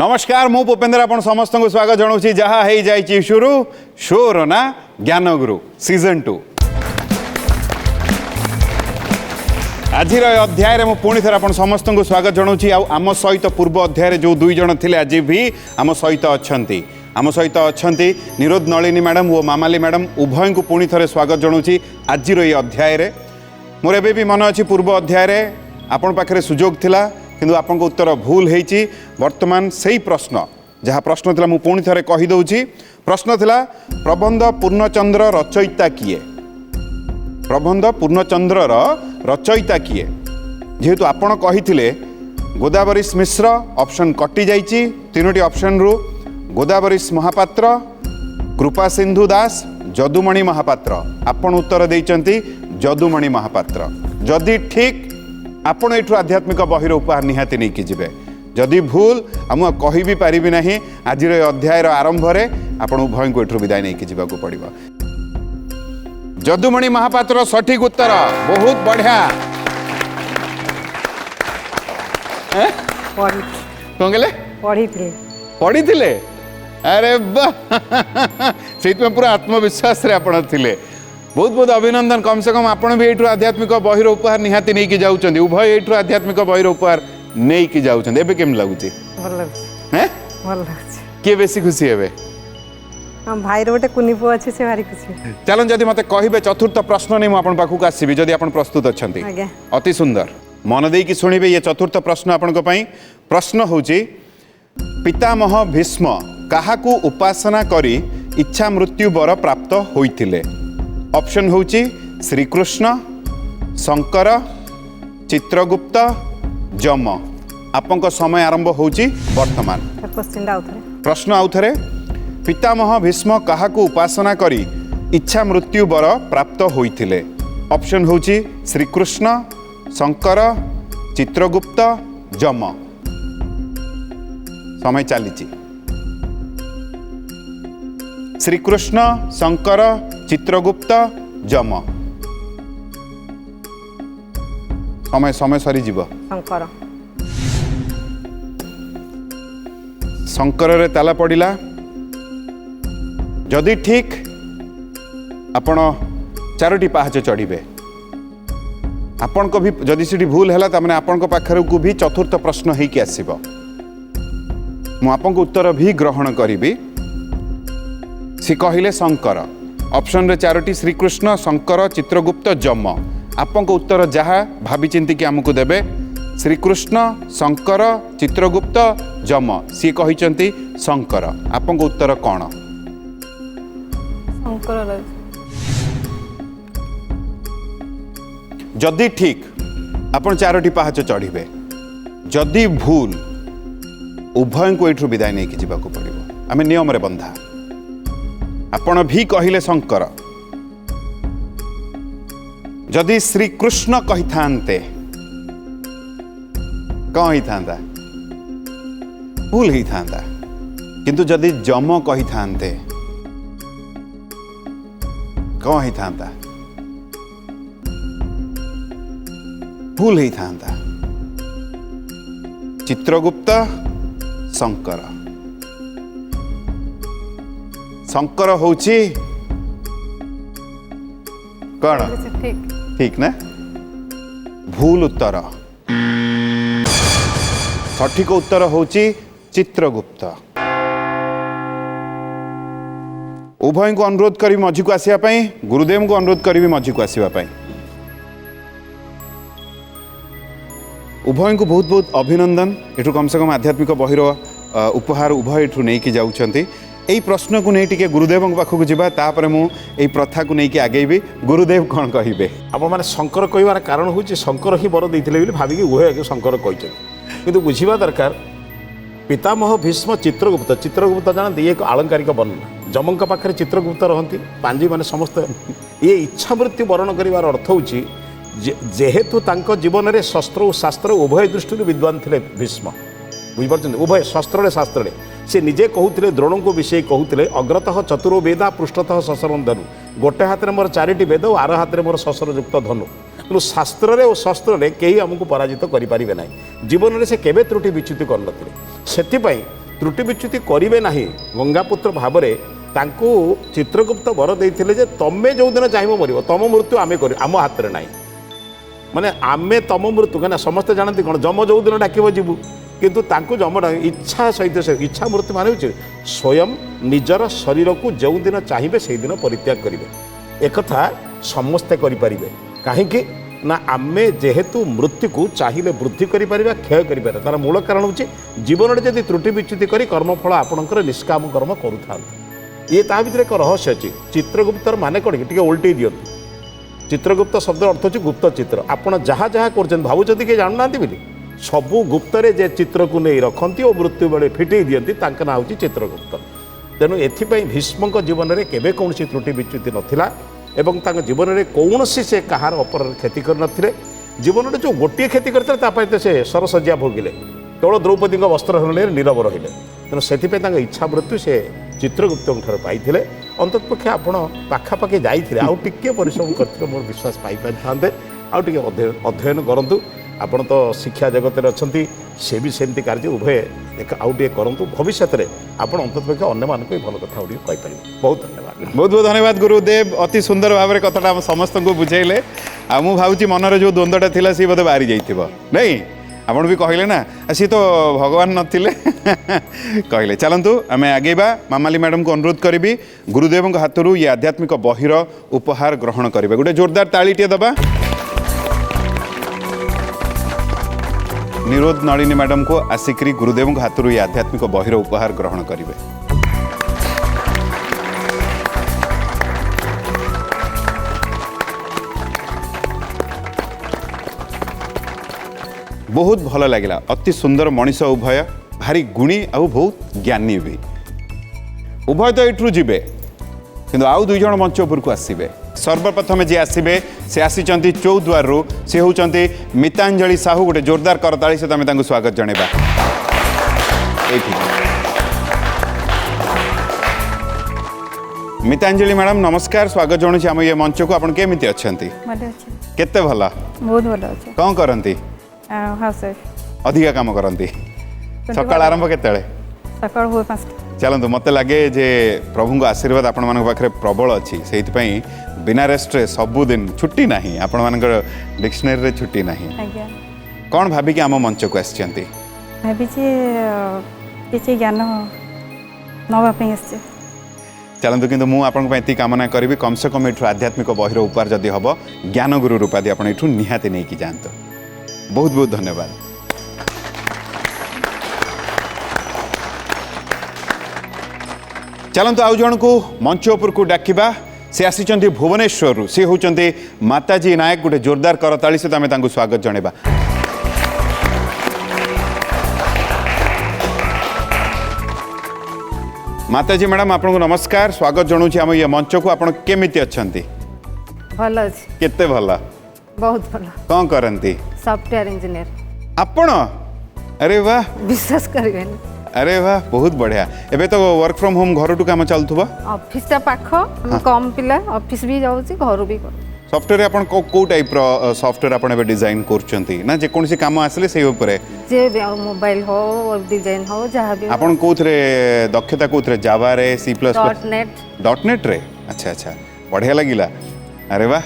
नमस्कार मु भूपेंद्र आपण समस्त को स्वागत जनाऊँ जहाँ हो जाए शुरू शोर ना ज्ञानगुरु सीजन 2 आज अध्याय में पुणी थे आप समस्त को स्वागत जनाऊँ आम सहित पूर्व अध्याय जो दुई जन थे आज भी आम सहित अच्छा निरोध नलिनी मैडम और मामाली मैडम उभय को पुणी थे स्वागत जनाऊँ आज ये अध्याय मोर एबे भी मन अच्छी पूर्व अध्याय आपण पाखे सुजोग थिला किंतु आपन को उत्तर भूल होईची। वर्तमान सही प्रश्न जहाँ प्रश्न थिला मु पुणी थे कहीदे प्रश्न थिला प्रबंध पूर्णचंद्र रचयिता किए प्रबंध पूर्णचंद्र रचयिता किए जेहेतु आपण कही गोदावरीश मिश्र ऑप्शन कटि जाइए तीनोटी ऑप्शन रु गोदावरीश महापात्र कृपा सिंधु दास जदुमणि महापात्र आपण उत्तर देइचंती जदुमणि महापात्र। जदि ठीक आपण एठू आध्यात्मिक बहिर उपहार निहाती नहीं कि जीवे जदि भूल आम कहि भी पारिबी नहीं आज अध्यायर आरंभ रे आपण उभय को एठू विदाय नहीं कि जीवाको पड़िबो। जदुमणि महापात्र सठिक उत्तर बहुत बढ़िया कौन गले पढ़ी थिले अरे से पूरा आत्मविश्वास रे आपण थिले बहुत बहुत अभिनंदन। कम से कम आपण भी एठू आध्यात्मिक बहिर उपहार निहाती नहीं कि जाउछंदी उभय एठू आध्यात्मिक बहिर उपहार नहीं कि जाउछंदी एबे केम लागुची भल लागुची हैं भल लागुची के बेसी खुशी हेबे हम भाई रोटे कुनी पो अछि से भारी खुशी। चलन जदि मते कहिबे चतुर्थ प्रश्न नै मु आपण पाखु आसीबी जदि आपण प्रस्तुत अछंती आज्ञा अति सुंदर मन देई कि सुनिबे ये चतुर्थ प्रश्न आपण को पई प्रश्न होची पितामह भीष्म काहाकू उपासना करी इच्छा मृत्यु वर प्राप्त होइथिले। ऑप्शन होची श्रीकृष्ण शंकर चित्रगुप्त जम आपन समय आरंभ होची वर्तमान। प्रश्न आउ थरे पितामह भीष्म काहाकू उपासना करी इच्छा मृत्यु वर प्राप्त होइथिले। ऑप्शन होची श्रीकृष्ण शंकर चित्रगुप्त जम समय चलीची श्रीकृष्ण शंकर चित्रगुप्त जम समय समय सरी जीव शंकर शंकर रे ताला पड़िला जदि ठीक आपण चारोटी पहाच चढ़ीबे आपण को भी जदि सीटी भूल है तामने आपण को पाखर को भी चतुर्थ प्रश्न है कि आसीबो मु आपन को उत्तर भी ग्रहण करिबी। सी कहिले शंकर ऑप्शन रे चारोटी श्रीकृष्ण शंकर चित्रगुप्त जम आपन को उत्तर जहाँ भाभी चिंती कि आमको देबे श्रीकृष्ण शंकर चित्रगुप्त जम सी कहिचंती शंकर आपन को उत्तर कौन शंकर जदि ठीक आपन चारोटी पहाच चढ़ीबे जदि भूल उभय को एठू विदाय नहीं कि जीवाको पड़िबो आमे नियम रे बंधा आपण भी कहिले शंकर जदि श्रीकृष्ण कही थांते कौन ही थांता भूल ही थांता किंतु जदि जम कही थांते कौन ही थांता भूल ही थांता चित्रगुप्त शंकर शंकर होची कौन ठीक ना भूल उत्तर सठिक उत्तर होची चित्रगुप्त। उभय को अनुरोध करी मझी को आसिया पई गुरुदेव को अनुरोध करी मझी को आसिया पई उभय को बहुत बहुत अभिनंदन। एठू कम से कम आध्यात्मिक बहिर उपहार उभय एठू नहीं कि जाउछंती यही प्रश्न को नहीं टिके गुरुदेव पाखक जावा तापर मु यही प्रथा को लेकिन आगेबी गुरुदेव कौन कहे आप मैंने शंकर कहबार कारण हूँ शंकर ही वर देते भाविक उभय शंकर कहते किंतु बुझा दरकार पितामह भीष्म चित्रगुप्त चित्रगुप्त जानते ये एक आलंकारिक वर्णना जमों पाखे चित्रगुप्त रहती पांजी मैंने समस्त ये इच्छा मृत्यु वर्ण करार अर्थ हूँ जेहेतु जीवन में शस्त्र और शास्त्र उभय दृष्टि विद्वान थे भीष्म बुझिपार उभय शस्त्र शास्त्र से निजे कहते द्रोण को विषय कहते अग्रतः चतुरो वेदा पृष्ठतः शस्त्रम धनु गोटे हाथ में मोर चारिटी वेद और आर हाथ में मोर शस्त्रयुक्त धनु कि शास्त्र और शस्त्र कहीं आमको पराजित करें ना जीवन में से केवे त्रुटि विच्युति कर से त्रुटि विच्युति करेंगे ना गंगापुत्र भाव में तांको चित्रगुप्त वर देते जे तमें जो दिन चाहिए मर तुम मृत्यु आम कर आम हाथ में ना माने आमे तुम मृत्यु कहना समस्ते जानते कौन जम जो दिन डाक जीवु किंतु तांको जम इच्छा सहित से इच्छा मृत्यु मान स्वयं निजर शरीर को जो दिन चाहिए से दिन परित्याग करेंगे एक समस्ते करें कहीं ना आमे जेहेतु मृत्यु को चाहिए वृद्धि करें क्षय करें तार मूल कारण हूँ जीवन में जब त्रुटि विच्युति कर कर्मफल आपणकर निष्काम कर्म करूँ ये ता भीतर एक रहस्य अच्छी चित्रगुप्तर माने कौन टी उल्टे दिंतु चित्रगुप्त शब्द अर्थ अच्छे गुप्त चित्र आपड़ जहाँ जहाँ कर भावुं कि जानना बोली सबू गुप्तरे जे चित्र को नहीं रखती और मृत्यु बेले फिटई दिखती ना हूँ चित्रगुप्त तेणु एथिपाई भीष्म जीवन में केवे कौन त्रुटि विच्युति नाला एवं जीवन में कौन से कहार अपर क्षति कर जीवन में जो गोटे क्षति करते से सरसज्जा भोगिले केवल द्रौपदी वस्त्र हरण नीरव रही तेणु से इच्छा मृत्यु से चित्रगुप्त पाई अंततपक्षे आपण पाखापाखि जाइए आउ टिके परिश्रम करते मोर विश्वास पाई था आउ अध्ययन करूँ आपण तो शिक्षा जगत में अच्छा से भी सेमती कार्य उभय आउ टे करूँ भविष्य में आप अंततपक्षे अन्य मानक भल कथा कहीपर बहुत धन्यवाद बहुत बहुत धन्यवाद गुरुदेव अति सुंदर भाव में कथाटा समस्त को बुझेले आ मु भावुची मनरे जो द्वंद्वटा थिला सी बोधे बाहरी जाइथिबो नहीं आपण भी कहले ना सी तो भगवान नथिले कहले चलंतु आम आगेबा मामाली मैडम को अनुरोध करी गुरुदेव हाथरू ये आध्यात्मिक बहिर उपहार ग्रहण करेंगे गोटे जोरदार तालीटे दबा निरोध नलिनी मैडम को आसिक्री गुरुदेव हाथरू ये आध्यात्मिक बहिर उपहार ग्रहण करेंगे बहुत भल लगे अति सुंदर मनीष उभय भारी गुणी आउ बहुत ज्ञानी भी उभय तो यू जीवे किंतु आउ दुई जन मंच उपरको आसबे सर्वप्रथम जी आसबे से आसी चौद्वार से होती मितांजलि साहू गोटे जोरदार करताली सहित आम स्वागत जनइबा मितांजलि मैडम नमस्कार स्वागत जनाऊँ आम ये मंच को आपन केमिति अछंती केते भला बहुत भल अच्छे कौन करंती अधिका काम करती सकाळ आरंभ केतले सकाळ हुए 5 चलतु मत लगे जे प्रभु आशीर्वाद आपण मान पाखे प्रबल अच्छी से बिना रेस्ट सबुदिन छुट्टी ना आपण मान डिक्शनरी रे छुट्टी ना कौन भाविकी आम मंच को आसती भाई ज्ञान नापी चलतु किंतु मु आपन कामना करी कम से कम यू आध्यात्मिक बहिर उपहार जदि हम ज्ञान गुरु रूपादि आप निहाती नहीं कि जातु बहुत बहुत धन्यवाद चलतु आउ जन को मंच उपर को डाकिबा से आसी भुवनेश्वर से होती माताजी नायक गोटे जोरदार करताली सहित आम स्वागत जनइबा माताजी मैडम आपको नमस्कार स्वागत जनाऊँ आम ये मंच को आप केमिति अच्छंती भल अच्छे केते भला बहुत भल कौन करती सॉफ्टवेयर इंजीनियर आपण अरे वाह विश्वास करें अरे वाह बहुत बढ़िया एबे तो वर्क फ्रॉम होम घर टू काम चलुवा ऑफिस टा पाख कम पिला ऑफिस भी जाऊँ घर भी कर सॉफ्टवेयर आपण को टाइप रो सॉफ्टवेयर आपण एबे डिजाइन करचंती ना जे कोनसी काम आसले सेही ऊपर जे मोबाइल हो डिजाइन हो जहाँ भी आपण कोथरे दक्षता कोथरे जावा रे सी प्लस .net रे अच्छा अच्छा बढ़िया लगिला अरे वाह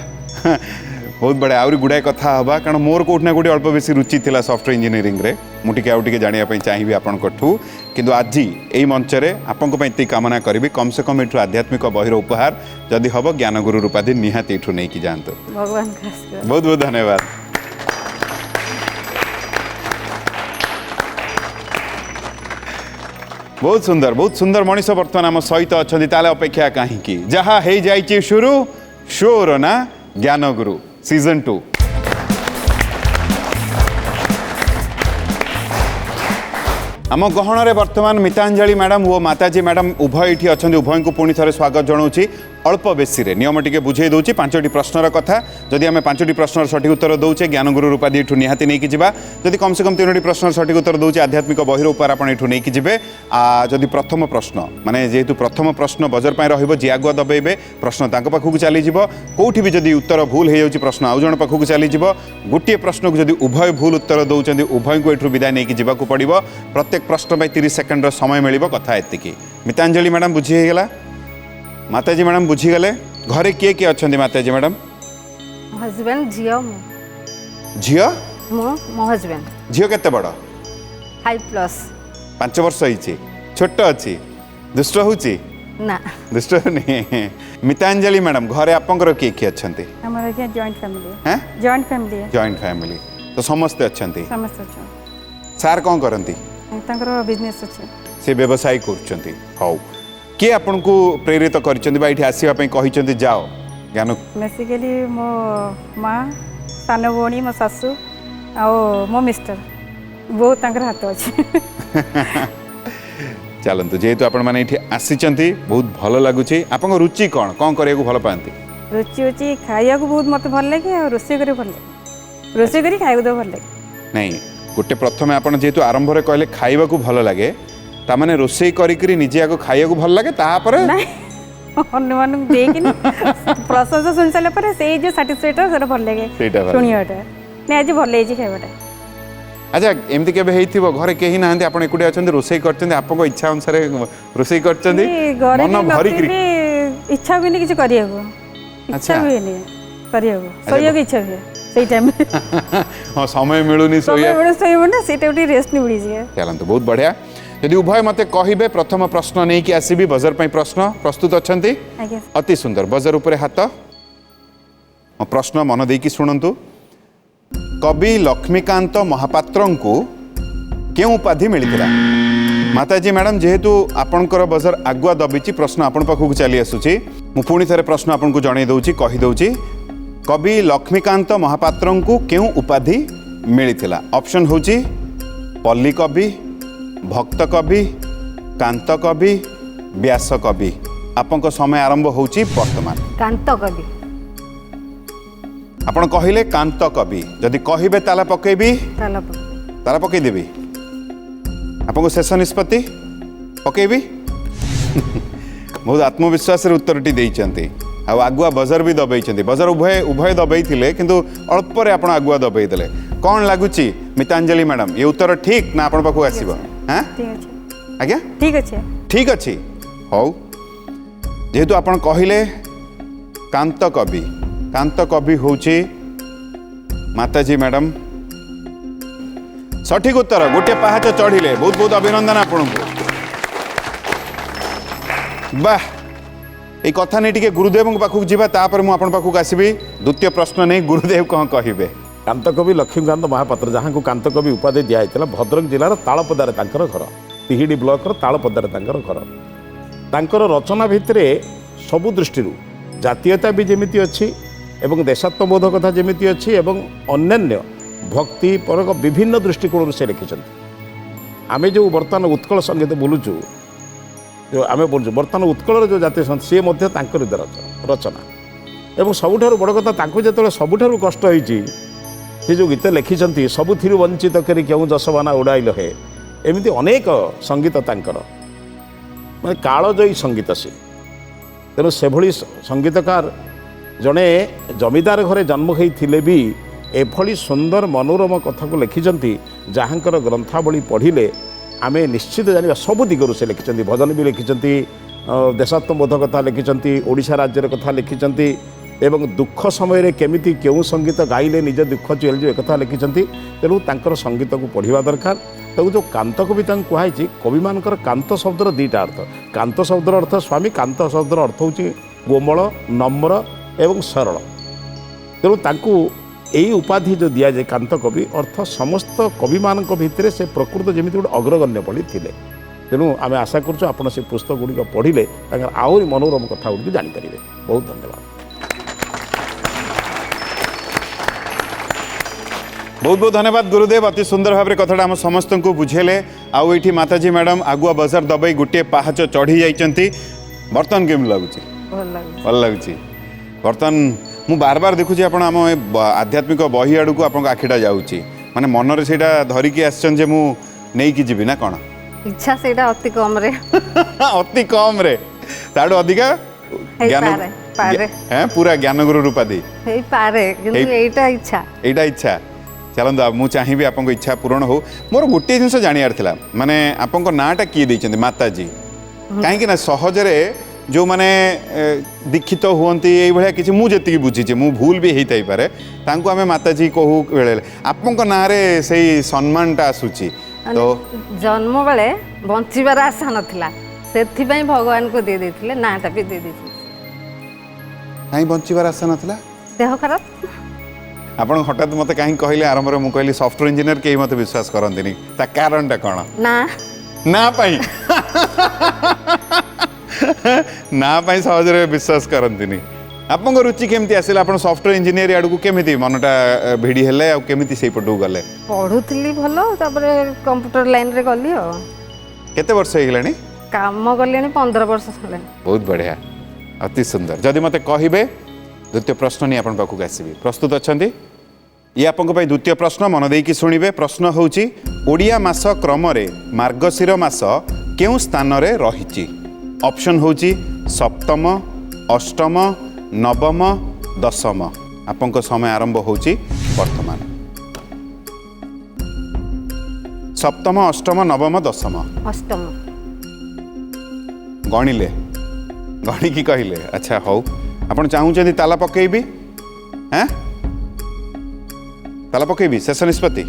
बहुत बढ़िया आउरी गुड़ाए कथा हवा कारण मोर कोठना गोटे अल्प बेसी रुचि थिला सॉफ्टवेयर इंजीनियरिंग रे मुटिके आउ टिके जानिया पई चाहिबी आपन कोठू किंतु आज एई मंच रे आपन को पई कामना करबी कम से कम एठु आध्यात्मिक बहिर उपहार जदि हबो ज्ञान गुरु रूपाधि निहाती एठु नै कि जानतो भगवान बहुत बहुत धन्यवाद बहुत सुंदर मनीष बर्तमान आम सहित अच्छा ताले अपेक्षा कहीं जहाँ हो जाइए शुरू शोर ना ज्ञान गुरु सीजन 2 आम गहन बर्तमान मितांजलि मैडम वो माताजी मैडम उभय ये अच्छा उभय को पुणी थे स्वागत जनाऊँ अल्प बेसी रे नियम टिके बुझे दूची 5टी प्रश्नर कथा जदि आम 5टी प्रश्नर सठिक उत्तर दौचे ज्ञानगुरु उपाधि एठू निहाती नहीं जावा जदि कम से कम 3टी प्रश्नर सठिक उत्तर दौचे आध्यात्मिक बहिर उपार आप एठू नहीं जाए जदि प्रथम प्रश्न माने जेहेतु प्रथम प्रश्न बजर पाई रहिबो जी आगुआ दबेबे प्रश्न तांको पाखु चली जिवो कोठी भी जदि उत्तर भूल हो जाउची प्रश्न आउ जण पाखु चली जिवो गोटे प्रश्न को जदि उभय भूल उत्तर दौचंदी उभय को एठू विदाय नहीं जावाकू पड़िबो प्रत्येक प्रश्न पाई 30 सेकंड समय मिलिबो कथा एतिकी मितांजलि मैडम बुझी हेगला माताजी मैडम बुझीगले घरे किए किए अच्छा माताजी मैडम हजबैंड झियो झील मो हजबैंड झील केते बड़ 5+ 5 वर्ष होइछि छोट अच्छी दुष्ट होउछि ना दुष्ट नहीं मितांजलि मैडम घरे आपंकर किए किए अच्छा हमारा क्या जॉइंट फैमिली हैं जॉइंट फैमिली है जॉइंट फैमिली तो समस्ते अच्छा समस्त अच्छा सार कौन करती तांकर बिजनेस अच्छे से व्यवसाय कर हौ किए आपन को प्रेरित कर आसवाई कही जाओ ज्ञान बेसिकली मो माँ सान भौणी मो सासू आ मो मिस्टर बहुत तांकर हाथ अच्छे चलतु जेहेतु आपण मैंने ये आसी बहुत भल लगुच आप रुचि कौन करने भल पाती रुचि होची खाया को बहुत मत भल लगे और रोषे करी भल लगे रोषे करी खाया तो भल लगे नहीं गोटे प्रथम आप जेहेतु आरंभ में कहले खाइबा भल लगे ताने रोषे करी निजे आगे खाइबा भल लगे तापर अन्य मानक देकिनी प्रशंसा सुन सारे पर से जो सैटिस्फैक्टर से भल लगे शुणियाटा नहीं आज भल लगे खाइबाटा अच्छा एमती केबे हेइथिबो घरे केही नाहंती आपण एकुटे अछंती रोषे करछंती आपको इच्छा अनुसार रोषे करछंती मन भरी करी इच्छा भी नहीं किछ करियाको इच्छा भी नहीं करियाको सोइयाको इच्छा भी सेई टाइम हां समय मिलुनी सोइया ना सेटा उठी रेस्ट नहीं मिली जे चलंतु बहुत बढ़िया यदि उभय मते कहिबे प्रथम प्रश्न नहीं कि आसीबी बजर पई प्रश्न प्रस्तुत अछंती आज्ञा अति सुंदर बजर ऊपर हाथ प्रश्न मन देकी शुणंतु कवि लक्ष्मीकांत महापात्रं को केउ उपाधि मिलथिला माताजी मैडम जेहेतु आपणकर बजर आगुआ दबिची प्रश्न आपण पाखु चली आसुची मु पुणी थरे प्रश्न आपण को जणै दउची कहि दउची कवि लक्ष्मीकांत महापात्रं को केउ उपाधि मिलथिला ऑप्शन होची पल्ली कवि भक्त कवि कांत कवि व्यास कवि आपन समय आरंभ होची वर्तमान कांत कवि आपण कहिले कांत कवि जदि कहिबे ताला पकेबी ताला पकई देबी आपको शेष निष्पत्ति पकेबी बहुत आत्मविश्वास उत्तरटी देइचंती आ आगुआ बजर भी दबेइचंती बजर उभय उभय दबेइथिले किंतु अल्प रे आपण आगुआ दबेइदेले कोन लागुची मितांजलि मैडम ये उत्तर ठीक ना आपण पाखु आसीबो हां ठीक अछि आज्ञा ठीक अछि हौ जेहेतु आपण कहिले कांत कवि होची माताजी मैडम सठिक उत्तर गोटे पहाच चढ़िले बहुत बहुत अभिनंदन आपन को वाह ये कथा नहीं टिके गुरुदेव पाखक जीवा तापर मु आपन पाखक आसीबी द्वितीय प्रश्न नहीं गुरुदेव कौन कहिबे कांतकवि लक्ष्मीकांत महापात्र जहाँ को कांतकवि उपाधि दिखाई भद्रक जिलार तालपदार तांकर घर तिहिडी ब्लॉक तालपदार तांकर घर तांकर रचना भितर सबु दृष्टि जातीयता भी जेमिति अच्छी एवं देशात्मबोध कथा जेमिति अच्छी एवं अन्यान्य भक्ति परक विभिन्न दृष्टिकोण से लिखिं आम जो बर्तमान उत्कल संगीत बोलुचु जो आम बोलूँ बर्तमान उत्कल जो जातीय संगीत सी रचना एवं सबुठारु बड़ कथा जो सबुठारु कष्ट होती से जो गीत लिखिं सबुथि वंचित करी क्यों जसबाना उड़ाइल है एमती अनेक संगीत तांकर माने कालजयी संगीत से तेणु से भली संगीतकार जड़े जमीदार घरे जन्म होते भी एभली सुंदर मनोरम कथा को लिखिं जहाँकर ग्रंथावली पढ़िले आमे निश्चित जाना सब दिगरू से लिखिं भजन भी लिखिं देशात्मबोध कथा लिखिं ओडिशा राज्यर कथा लिखिं एवं दुख समय केमिति क्यों संगीत गाइले निज दुख चल जो एक लिखिं तेणु तांकर संगीत को पढ़ा दरकार तेणु जो कांत कवि कहुई कवि मानकर कांत शब्दर दुईटा अर्थ कांत शब्दर अर्थ स्वामी कांत शब्दर अर्थ हूँ कोमल नम्र एवं सरल तेणु तांकु यही उपाधि जो दि जाए कांत कवि अर्थ समस्त कवि मान भितर से प्रकृत जमी गोटे अग्रगण्य पढ़ी थे तेणु आम आशा करूँ से पुस्तक गुड़िक पढ़िले आहरी मनोरम कथा गुड़ी जानीपर बहुत धन्यवाद बहुत बहुत धन्यवाद गुरुदेव अति सुंदर भाव में कथा आम समस्त को बुझेले आउ ये माताजी मैडम आगुआ बजार दबाई गोटे पहाच चढ़ी जाइंट बर्तमान केम लगुच ଭଲ ଲାଗୁଛି। ଭଲ ଲାଗୁଛି ବର୍ତ୍ତମାନ ମୁଁ ବାର ବାର ଦେଖୁଛି ଆପଣ ଆମ ଏ ଆଧ୍ୟାତ୍ମିକ ବହି ଆଡ଼କୁ ଆପଣଙ୍କ ଆଖିଟା ଯାଉଛି ମାନେ ମନରେ ସେଇଟା ଧରିକି ଆସିଛନ୍ତି ଯେ ମୁଁ ନେଇକି ଯିବି ନା କ'ଣ ଇଚ୍ଛା ସେଇଟା ଅତି କମରେ ଅତି କମ୍ରେ ତାଠୁ ଅଧିକା ଜ୍ଞାନ ପାରେ ପୁରା ଜ୍ଞାନଗୁରୁ ରୂପାଦି ହେଇପାରେ କିନ୍ତୁ ଏଇଟା ଇଚ୍ଛା এইটা ইচ্ছা ଚାଲନ୍ତୁ ମୁଁ ଚାହିଁବି ଆପଣଙ୍କ ଇଚ୍ଛା ପୂରଣ ହଉ ମୋର ଗୋଟିଏ ଜିନିଷ ଜାଣିବାର ଥିଲା ମାନେ ଆପଣଙ୍କ ନାଁଟା କିଏ ଦେଇଛନ୍ତି ମାତାଜୀ କାହିଁକି ନା ସହଜରେ ଯେଉଁମାନେ ଦୀକ୍ଷିତ ହୁଅନ୍ତି ଏଇଭଳିଆ କିଛି ମୁଁ ଯେତିକି ବୁଝିଛି ମୁଁ ଭୁଲ ବି ହେଇଥାଇପାରେ ତାଙ୍କୁ ଆମେ ମାତାଜୀ କହୁ ବେଳେ ଆପଣଙ୍କ ନାଁରେ ସେଇ ସମ୍ମାନଟା ଆସୁଛି ତ ଜନ୍ମ ବେଳେ ବଞ୍ଚିବାର ଆଶା ନଥିଲା ସେଥିପାଇଁ ଭଗବାନଙ୍କୁ ଦେଇ ଦେଇଥିଲେ ନାଁଟା ବି ଦେଇ ଦେଇଥିଲେ କାହିଁ ବଞ୍ଚିବାର ଆଶା ନଥିଲା ଦେହ ଖରାପ ଆପଣ ହଠାତ୍ ମୋତେ କାହିଁକି କହିଲେ ଆରମ୍ଭରେ ମୁଁ କହିଲି ସଫ୍ଟୱେୟାର ଇଞ୍ଜିନିୟର କେହି ମୋତେ ବିଶ୍ୱାସ କରନ୍ତିନି ତା କାରଣଟା କ'ଣ ନା ପାଇଁ ନା ପାଇଁ ସହଜରେ ବିଶ୍ୱାସ କରନ୍ତିନି ଆପଣଙ୍କ ରୁଚି କେମିତି ଆସିଲା ଆପଣ ସଫ୍ଟୱେୟାର ଇଞ୍ଜିନିୟର ଆଡ଼କୁ କେମିତି ମନଟା ଭିଡ଼ି ହେଲେ ଆଉ କେମିତି ସେଇପଟକୁ ଗଲେ ପଢ଼ୁଥିଲି ଭଲ ତାପରେ କମ୍ପ୍ୟୁଟର ଲାଇନରେ ଗଲି ଆଉ କେତେ ବର୍ଷ ହେଇଗଲାଣି କାମ କଲିଣି 15 ବର୍ଷ ହେଲାଣି ବହୁତ ବଢ଼ିଆ ଅତି ସୁନ୍ଦର ଯଦି ମୋତେ କହିବେ ଦ୍ୱିତୀୟ ପ୍ରଶ୍ନ ନେଇ ଆପଣଙ୍କ ପାଖକୁ ଆସିବି ପ୍ରସ୍ତୁତ ଅଛନ୍ତି ଇଏ ଆପଣଙ୍କ ପାଇଁ ଦ୍ୱିତୀୟ ପ୍ରଶ୍ନ ମନ ଦେଇକି ଶୁଣିବେ ପ୍ରଶ୍ନ ହେଉଛି ଓଡ଼ିଆ ମାସ କ୍ରମରେ ମାର୍ଗଶିର ମାସ କେଉଁ ସ୍ଥାନରେ ରହିଛି ଅପସନ୍ ହେଉଛି ସପ୍ତମ ଅଷ୍ଟମ ନବମ ଦଶମ ଆପଣଙ୍କ ସମୟ ଆରମ୍ଭ ହେଉଛି ବର୍ତ୍ତମାନ ସପ୍ତମ ଅଷ୍ଟମ ନବମ ଦଶମ ଅଷ୍ଟମ ଗଣିଲେ ଗଣିକି କହିଲେ ଆଚ୍ଛା ହଉ ଆପଣ ଚାହୁଁଛନ୍ତି ତାଲା ପକେଇବି ତାଲା ପକେଇବି ଶେଷ ନିଷ୍ପତ୍ତି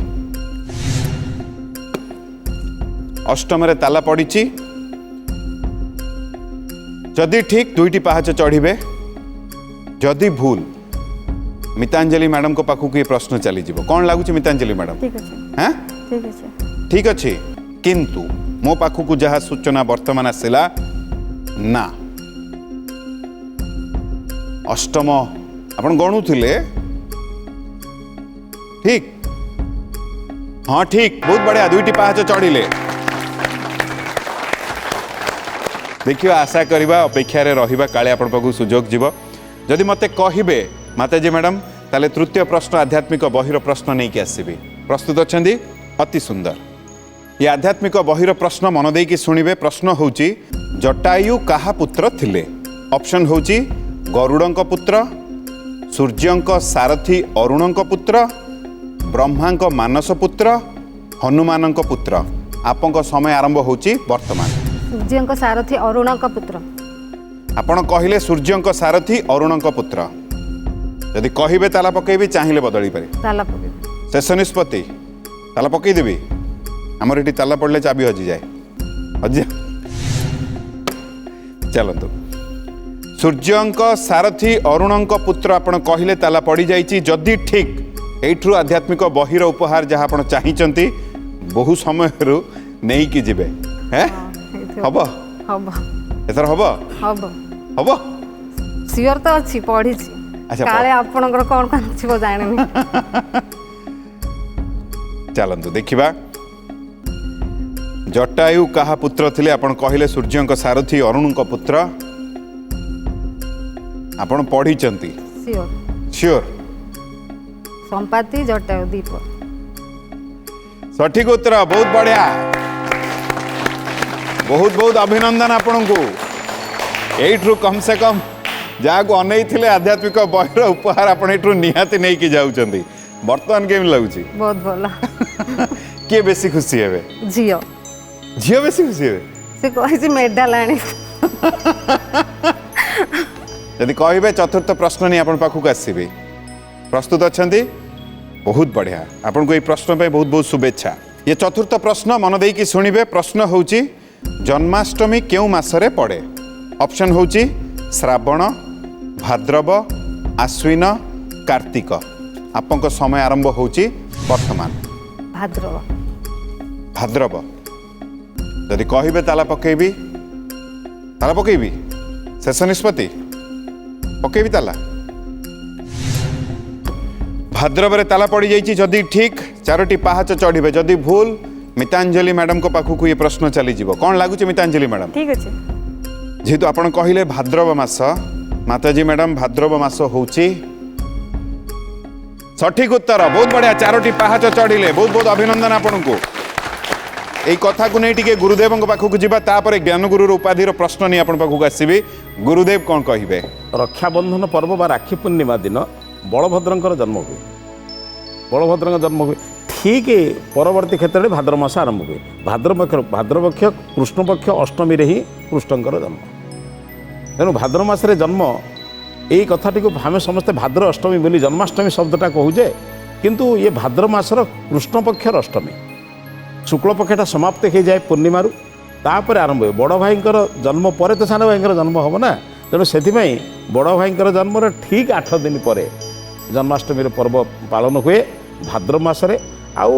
ଅଷ୍ଟମରେ ତାଲା ପଡ଼ିଛି ଯଦି ଠିକ୍ 2ଟି ପାହାଚ ଚଢ଼ିବେ ଯଦି ଭୁଲ ମିତାଞ୍ଜଳି ମ୍ୟାଡ଼ାମଙ୍କ ପାଖକୁ ଏ ପ୍ରଶ୍ନ ଚାଲିଯିବ କ'ଣ ଲାଗୁଛି ମିତାଞ୍ଜଳି ମ୍ୟାଡ଼ାମ ଠିକ ଅଛି ଠିକ ଅଛି ଠିକ୍ ଅଛି କିନ୍ତୁ ମୋ ପାଖକୁ ଯାହା ସୂଚନା ବର୍ତ୍ତମାନ ଆସିଲା ନା ଅଷ୍ଟମ ଆପଣ ଗଣୁଥିଲେ ଠିକ୍ ହଁ ଠିକ୍ ବହୁତ ବଢ଼ିଆ 2ଟି ପାହାଚ ଚଢ଼ିଲେ ଦେଖିବା ଆଶା କରିବା ଅପେକ୍ଷାରେ ରହିବା କାଳେ ଆପଣଙ୍କ ପାଖକୁ ସୁଯୋଗ ଯିବ ଯଦି ମୋତେ କହିବେ ମାତାଜୀ ମ୍ୟାଡ଼ାମ ତାହେଲେ ତୃତୀୟ ପ୍ରଶ୍ନ ଆଧ୍ୟାତ୍ମିକ ବହିର ପ୍ରଶ୍ନ ନେଇକି ଆସିବି ପ୍ରସ୍ତୁତ ଅଛନ୍ତି ଅତି ସୁନ୍ଦର ଏ ଆଧ୍ୟାତ୍ମିକ ବହିର ପ୍ରଶ୍ନ ମନ ଦେଇକି ଶୁଣିବେ ପ୍ରଶ୍ନ ହେଉଛି ଜଟାୟୁ କାହା ପୁତ୍ର ଥିଲେ ଅପସନ୍ ହେଉଛି ଗରୁଡ଼ଙ୍କ ପୁତ୍ର ସୂର୍ଯ୍ୟଙ୍କ ସାରଥୀ ଅରୁଣଙ୍କ ପୁତ୍ର ବ୍ରହ୍ମାଙ୍କ ମାନସ ପୁତ୍ର ହନୁମାନଙ୍କ ପୁତ୍ର ଆପଣଙ୍କ ସମୟ ଆରମ୍ଭ ହେଉଛି ବର୍ତ୍ତମାନ ସୂର୍ଯ୍ୟଙ୍କ ସାରଥୀ ଅରୁଣଙ୍କ ପୁତ୍ର ଆପଣ କହିଲେ ସୂର୍ଯ୍ୟଙ୍କ ସାରଥୀ ଅରୁଣଙ୍କ ପୁତ୍ର ଯଦି କହିବେ ତାଲା ପକେଇବି ଚାହିଁଲେ ବଦଳି ପାରେ ତାଲା ପକେଇବି ଶେଷ ନିଷ୍ପତ୍ତି ତାଲା ପକେଇଦେବି ଆମର ଏଠି ତାଲା ପଡ଼ିଲେ ଚାବି ହଜିଯାଏ ଚାଲନ୍ତୁ ସୂର୍ଯ୍ୟଙ୍କ ସାରଥୀ ଅରୁଣଙ୍କ ପୁତ୍ର ଆପଣ କହିଲେ ତାଲା ପଡ଼ିଯାଇଛି ଯଦି ଠିକ୍ ଏଇଠୁ ଆଧ୍ୟାତ୍ମିକ ବହିର ଉପହାର ଯାହା ଆପଣ ଚାହିଁଛନ୍ତି ବହୁ ସମୟରୁ ନେଇକି ଯିବେ ହବ ହବ ଏଥର ହବ ହବ ହବ ସିଓର ତ ଅଛି ପଢିଛି ଆଚ୍ଛା, କାଳେ ଆପଣଙ୍କର କ'ଣ କ'ଣ ଥିବ ଜାଣିନି ଚାଲନ୍ତୁ ଦେଖିବା ଜଟାୟୁ କାହା ପୁତ୍ର ଥିଲେ ଆପଣ କହିଲେ ସୂର୍ଯ୍ୟଙ୍କ ସାରଥୀ ଅରୁଣଙ୍କ ପୁତ୍ର ଆପଣ ପଢ଼ିଛନ୍ତି ସିଓର ସିଓର ସମ୍ପାତି ଜଟାୟୁ ଦୀପ ସଠିକ ଉତ୍ତର ବହୁତ ବଢ଼ିଆ ବହୁତ ବହୁତ ଅଭିନନ୍ଦନ ଆପଣଙ୍କୁ ଏଇଠୁ କମ୍ ସେ କମ୍ ଯାହାକୁ ଅନେଇଥିଲେ ଆଧ୍ୟାତ୍ମିକ ବହିର ଉପହାର ଆପଣ ଏଇଠୁ ନିହାତି ନେଇକି ଯାଉଛନ୍ତି ବର୍ତ୍ତମାନ କେମିତି ଲାଗୁଛି ବହୁତ ଭଲ କିଏ ବେଶୀ ଖୁସି ହେବେ ଝିଅ ଝିଅ ବେଶୀ ଖୁସି ହେବେ ସେ କହିଛି ମେଡାଲ ଆଣି ଯଦି କହିବେ ଚତୁର୍ଥ ପ୍ରଶ୍ନ ନେଇ ଆପଣ ପାଖକୁ ଆସିବେ ପ୍ରସ୍ତୁତ ଅଛନ୍ତି ବହୁତ ବଢ଼ିଆ ଆପଣଙ୍କୁ ଏଇ ପ୍ରଶ୍ନ ପାଇଁ ବହୁତ ବହୁତ ଶୁଭେଚ୍ଛା ଏ ଚତୁର୍ଥ ପ୍ରଶ୍ନ ମନ ଦେଇକି ଶୁଣିବେ ପ୍ରଶ୍ନ ହେଉଛି ଜନ୍ମାଷ୍ଟମୀ କେଉଁ ମାସରେ ପଡ଼େ ଅପସନ୍ ହେଉଛି ଶ୍ରାବଣ ଭାଦ୍ରବ ଆଶ୍ୱିନ କାର୍ତ୍ତିକ ଆପଣଙ୍କ ସମୟ ଆରମ୍ଭ ହେଉଛି ବର୍ତ୍ତମାନ ଭାଦ୍ରବ ଭାଦ୍ରବ ଯଦି କହିବେ ତାଲା ପକେଇବି ଶେଷ ନିଷ୍ପତ୍ତି ପକେଇବି ତାଲା ଭାଦ୍ରବରେ ତାଲା ପଡ଼ିଯାଇଛି ଯଦି ଠିକ୍ 4ଟି ପାହାଚ ଚଢ଼ିବେ ଯଦି ଭୁଲ ମିତାଞ୍ଜଳି ମ୍ୟାଡ଼ାମଙ୍କ ପାଖକୁ ଏ ପ୍ରଶ୍ନ ଚାଲିଯିବ କ'ଣ ଲାଗୁଛି ମିତାଞ୍ଜଳି ମ୍ୟାଡ଼ାମ ଠିକ ଅଛି जेहेतु आपण कहले भाद्रव मास माताजी मैडम भाद्रव मास होची सठिक उत्तर बहुत बढ़िया 4टी पहाच चढ़िले बहुत बहुत अभिनंदन आपन को यही कथा को नहीं टिके गुरुदेव पाखक जावा तापर ज्ञानगुरु उपाधिर प्रश्न नहीं आपण पाखक आसबि गुरुदेव कौन कहिबे रक्षाबंधन पर्व बा राखी पूर्णिमा दिन बलभद्रंकर जन्म हुए बलभद्र जन्म हुए ठीक परवर्ती क्षेत्र में भाद्र मास आरंभ हुए भाद्रपक्ष कृष्णपक्ष अष्टमी रे ही कृष्णकर जन्म तेणु भाद्र मासरे जन्म यही कथाटी को आम समस्ते भाद्र अष्टमी बोली जन्माष्टमी शब्दटा कहूजे किंतु ये भाद्र मासर कृष्णपक्षर अष्टमी शुक्ल पक्षटा समाप्त हो जाए पूर्णिमार तापर आरंभ हुए बड़ भाई जन्म पर तो सान भाई जन्म हम ना तेणु से बड़ भाई जन्म ठीक 8 दिन पर जन्माष्टमी पर्व पालन हुए भाद्र मासरे आउ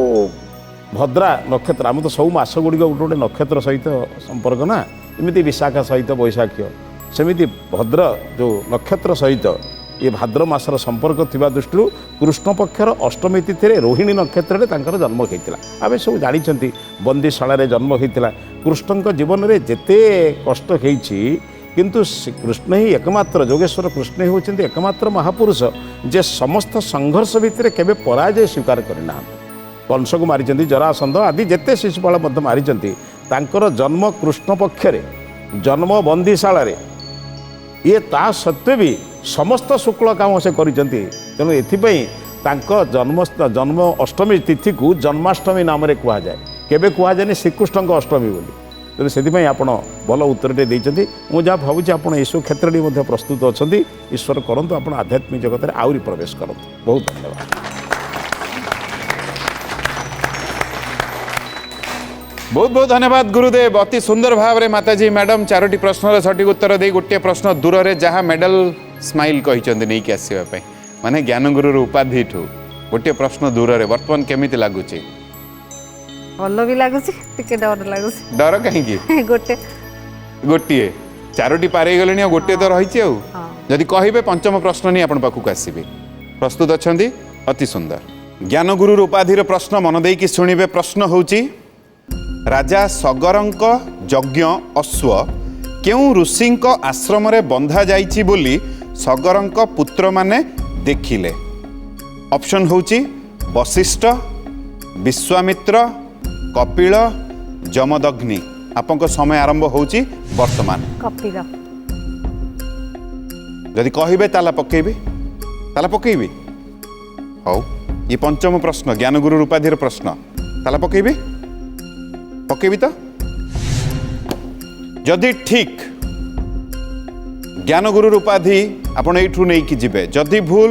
भद्रा नक्षत्र आम तो सब मास गुड़िक गोटे गोटे नक्षत्र सहित संपर्क ना एमती विशाखा सहित बैशाखी सेमिति भद्र जो नक्षत्र सहित ये भाद्र मासर संपर्क थिबा दृष्टि कृष्णपक्षर अष्टमी तिथि रोहिणी नक्षत्र तांकर जन्म होता आम सब जानते बंदीशाला जन्म होता कृष्ण जीवन में जेते कष्ट होती किंतु कृष्ण ही एकमात्र जोगेश्वर कृष्ण ही होती एकमात्र महापुरुष जे समस्त संघर्ष भितर केबे पराजय स्वीकार करना कंस को मारी जरासंध आदि जेते शिशुपाल मारी जन्म कृष्ण पक्षरे जन्म बंदीशाला ये ता सत्वे भी समस्त शुक्ल काम से करिसेंती तेणु एथिपई तांको जन्म अष्टमी तिथि को जन्माष्टमी नाम रे कुआ जाए केबे कुआ जाए श्रीकृष्ण को अष्टमी बोली तेणु से आपण भल उत्तरटे देइछंती मु जहाँ भावुँ आप यीशु क्षेत्र में प्रस्तुत अच्छा ईश्वर करंतु आपण आध्यात्मिक जगत में आउरी प्रवेश करंतु बहुत धन्यवाद बहुत बहुत धन्यवाद गुरुदेव अति सुंदर भाव में माताजी मैडम 4टी प्रश्न सठिक उत्तर दे गोटे प्रश्न दूर रे जहाँ मेडल स्माइल कहते नहीं कि आसवाई माने ज्ञानगुरु उपाधि ठू गोटे प्रश्न दूर रे वर्तमान केमिति लागुची ଭଲ ବି ଲାଗୁଛି ଟିକେ ଡର ଲାଗୁଛି डर कहीं ଗୋଟେ गोटे 4टी पारे गले गोटे तो रही जदि कहे पंचम प्रश्न नहीं आपण पाखक आसबे प्रस्तुत अच्छा अति सुंदर ज्ञानगुरु उपाधिर प्रश्न मन देकी शुणिबे प्रश्न होची राजा सगरंक यज्ञ अश्व केउ ऋषिंक आश्रम रे बंधा जाइछि बोली सगरंक पुत्र माने देखिले ऑप्शन होची वशिष्ठ विश्वामित्र कपिल जमदग्नि आपंक समय आरंभ होची वर्तमान କପିଳ जदि कहिबे ताला पकेबे हौ ये पंचम प्रश्न ज्ञानगुरु उपाधिर प्रश्न ताला पकेबे तो जदि ठीक ज्ञानगुरु उपाधि आपण एठू नहीं कि जिबे जदि भूल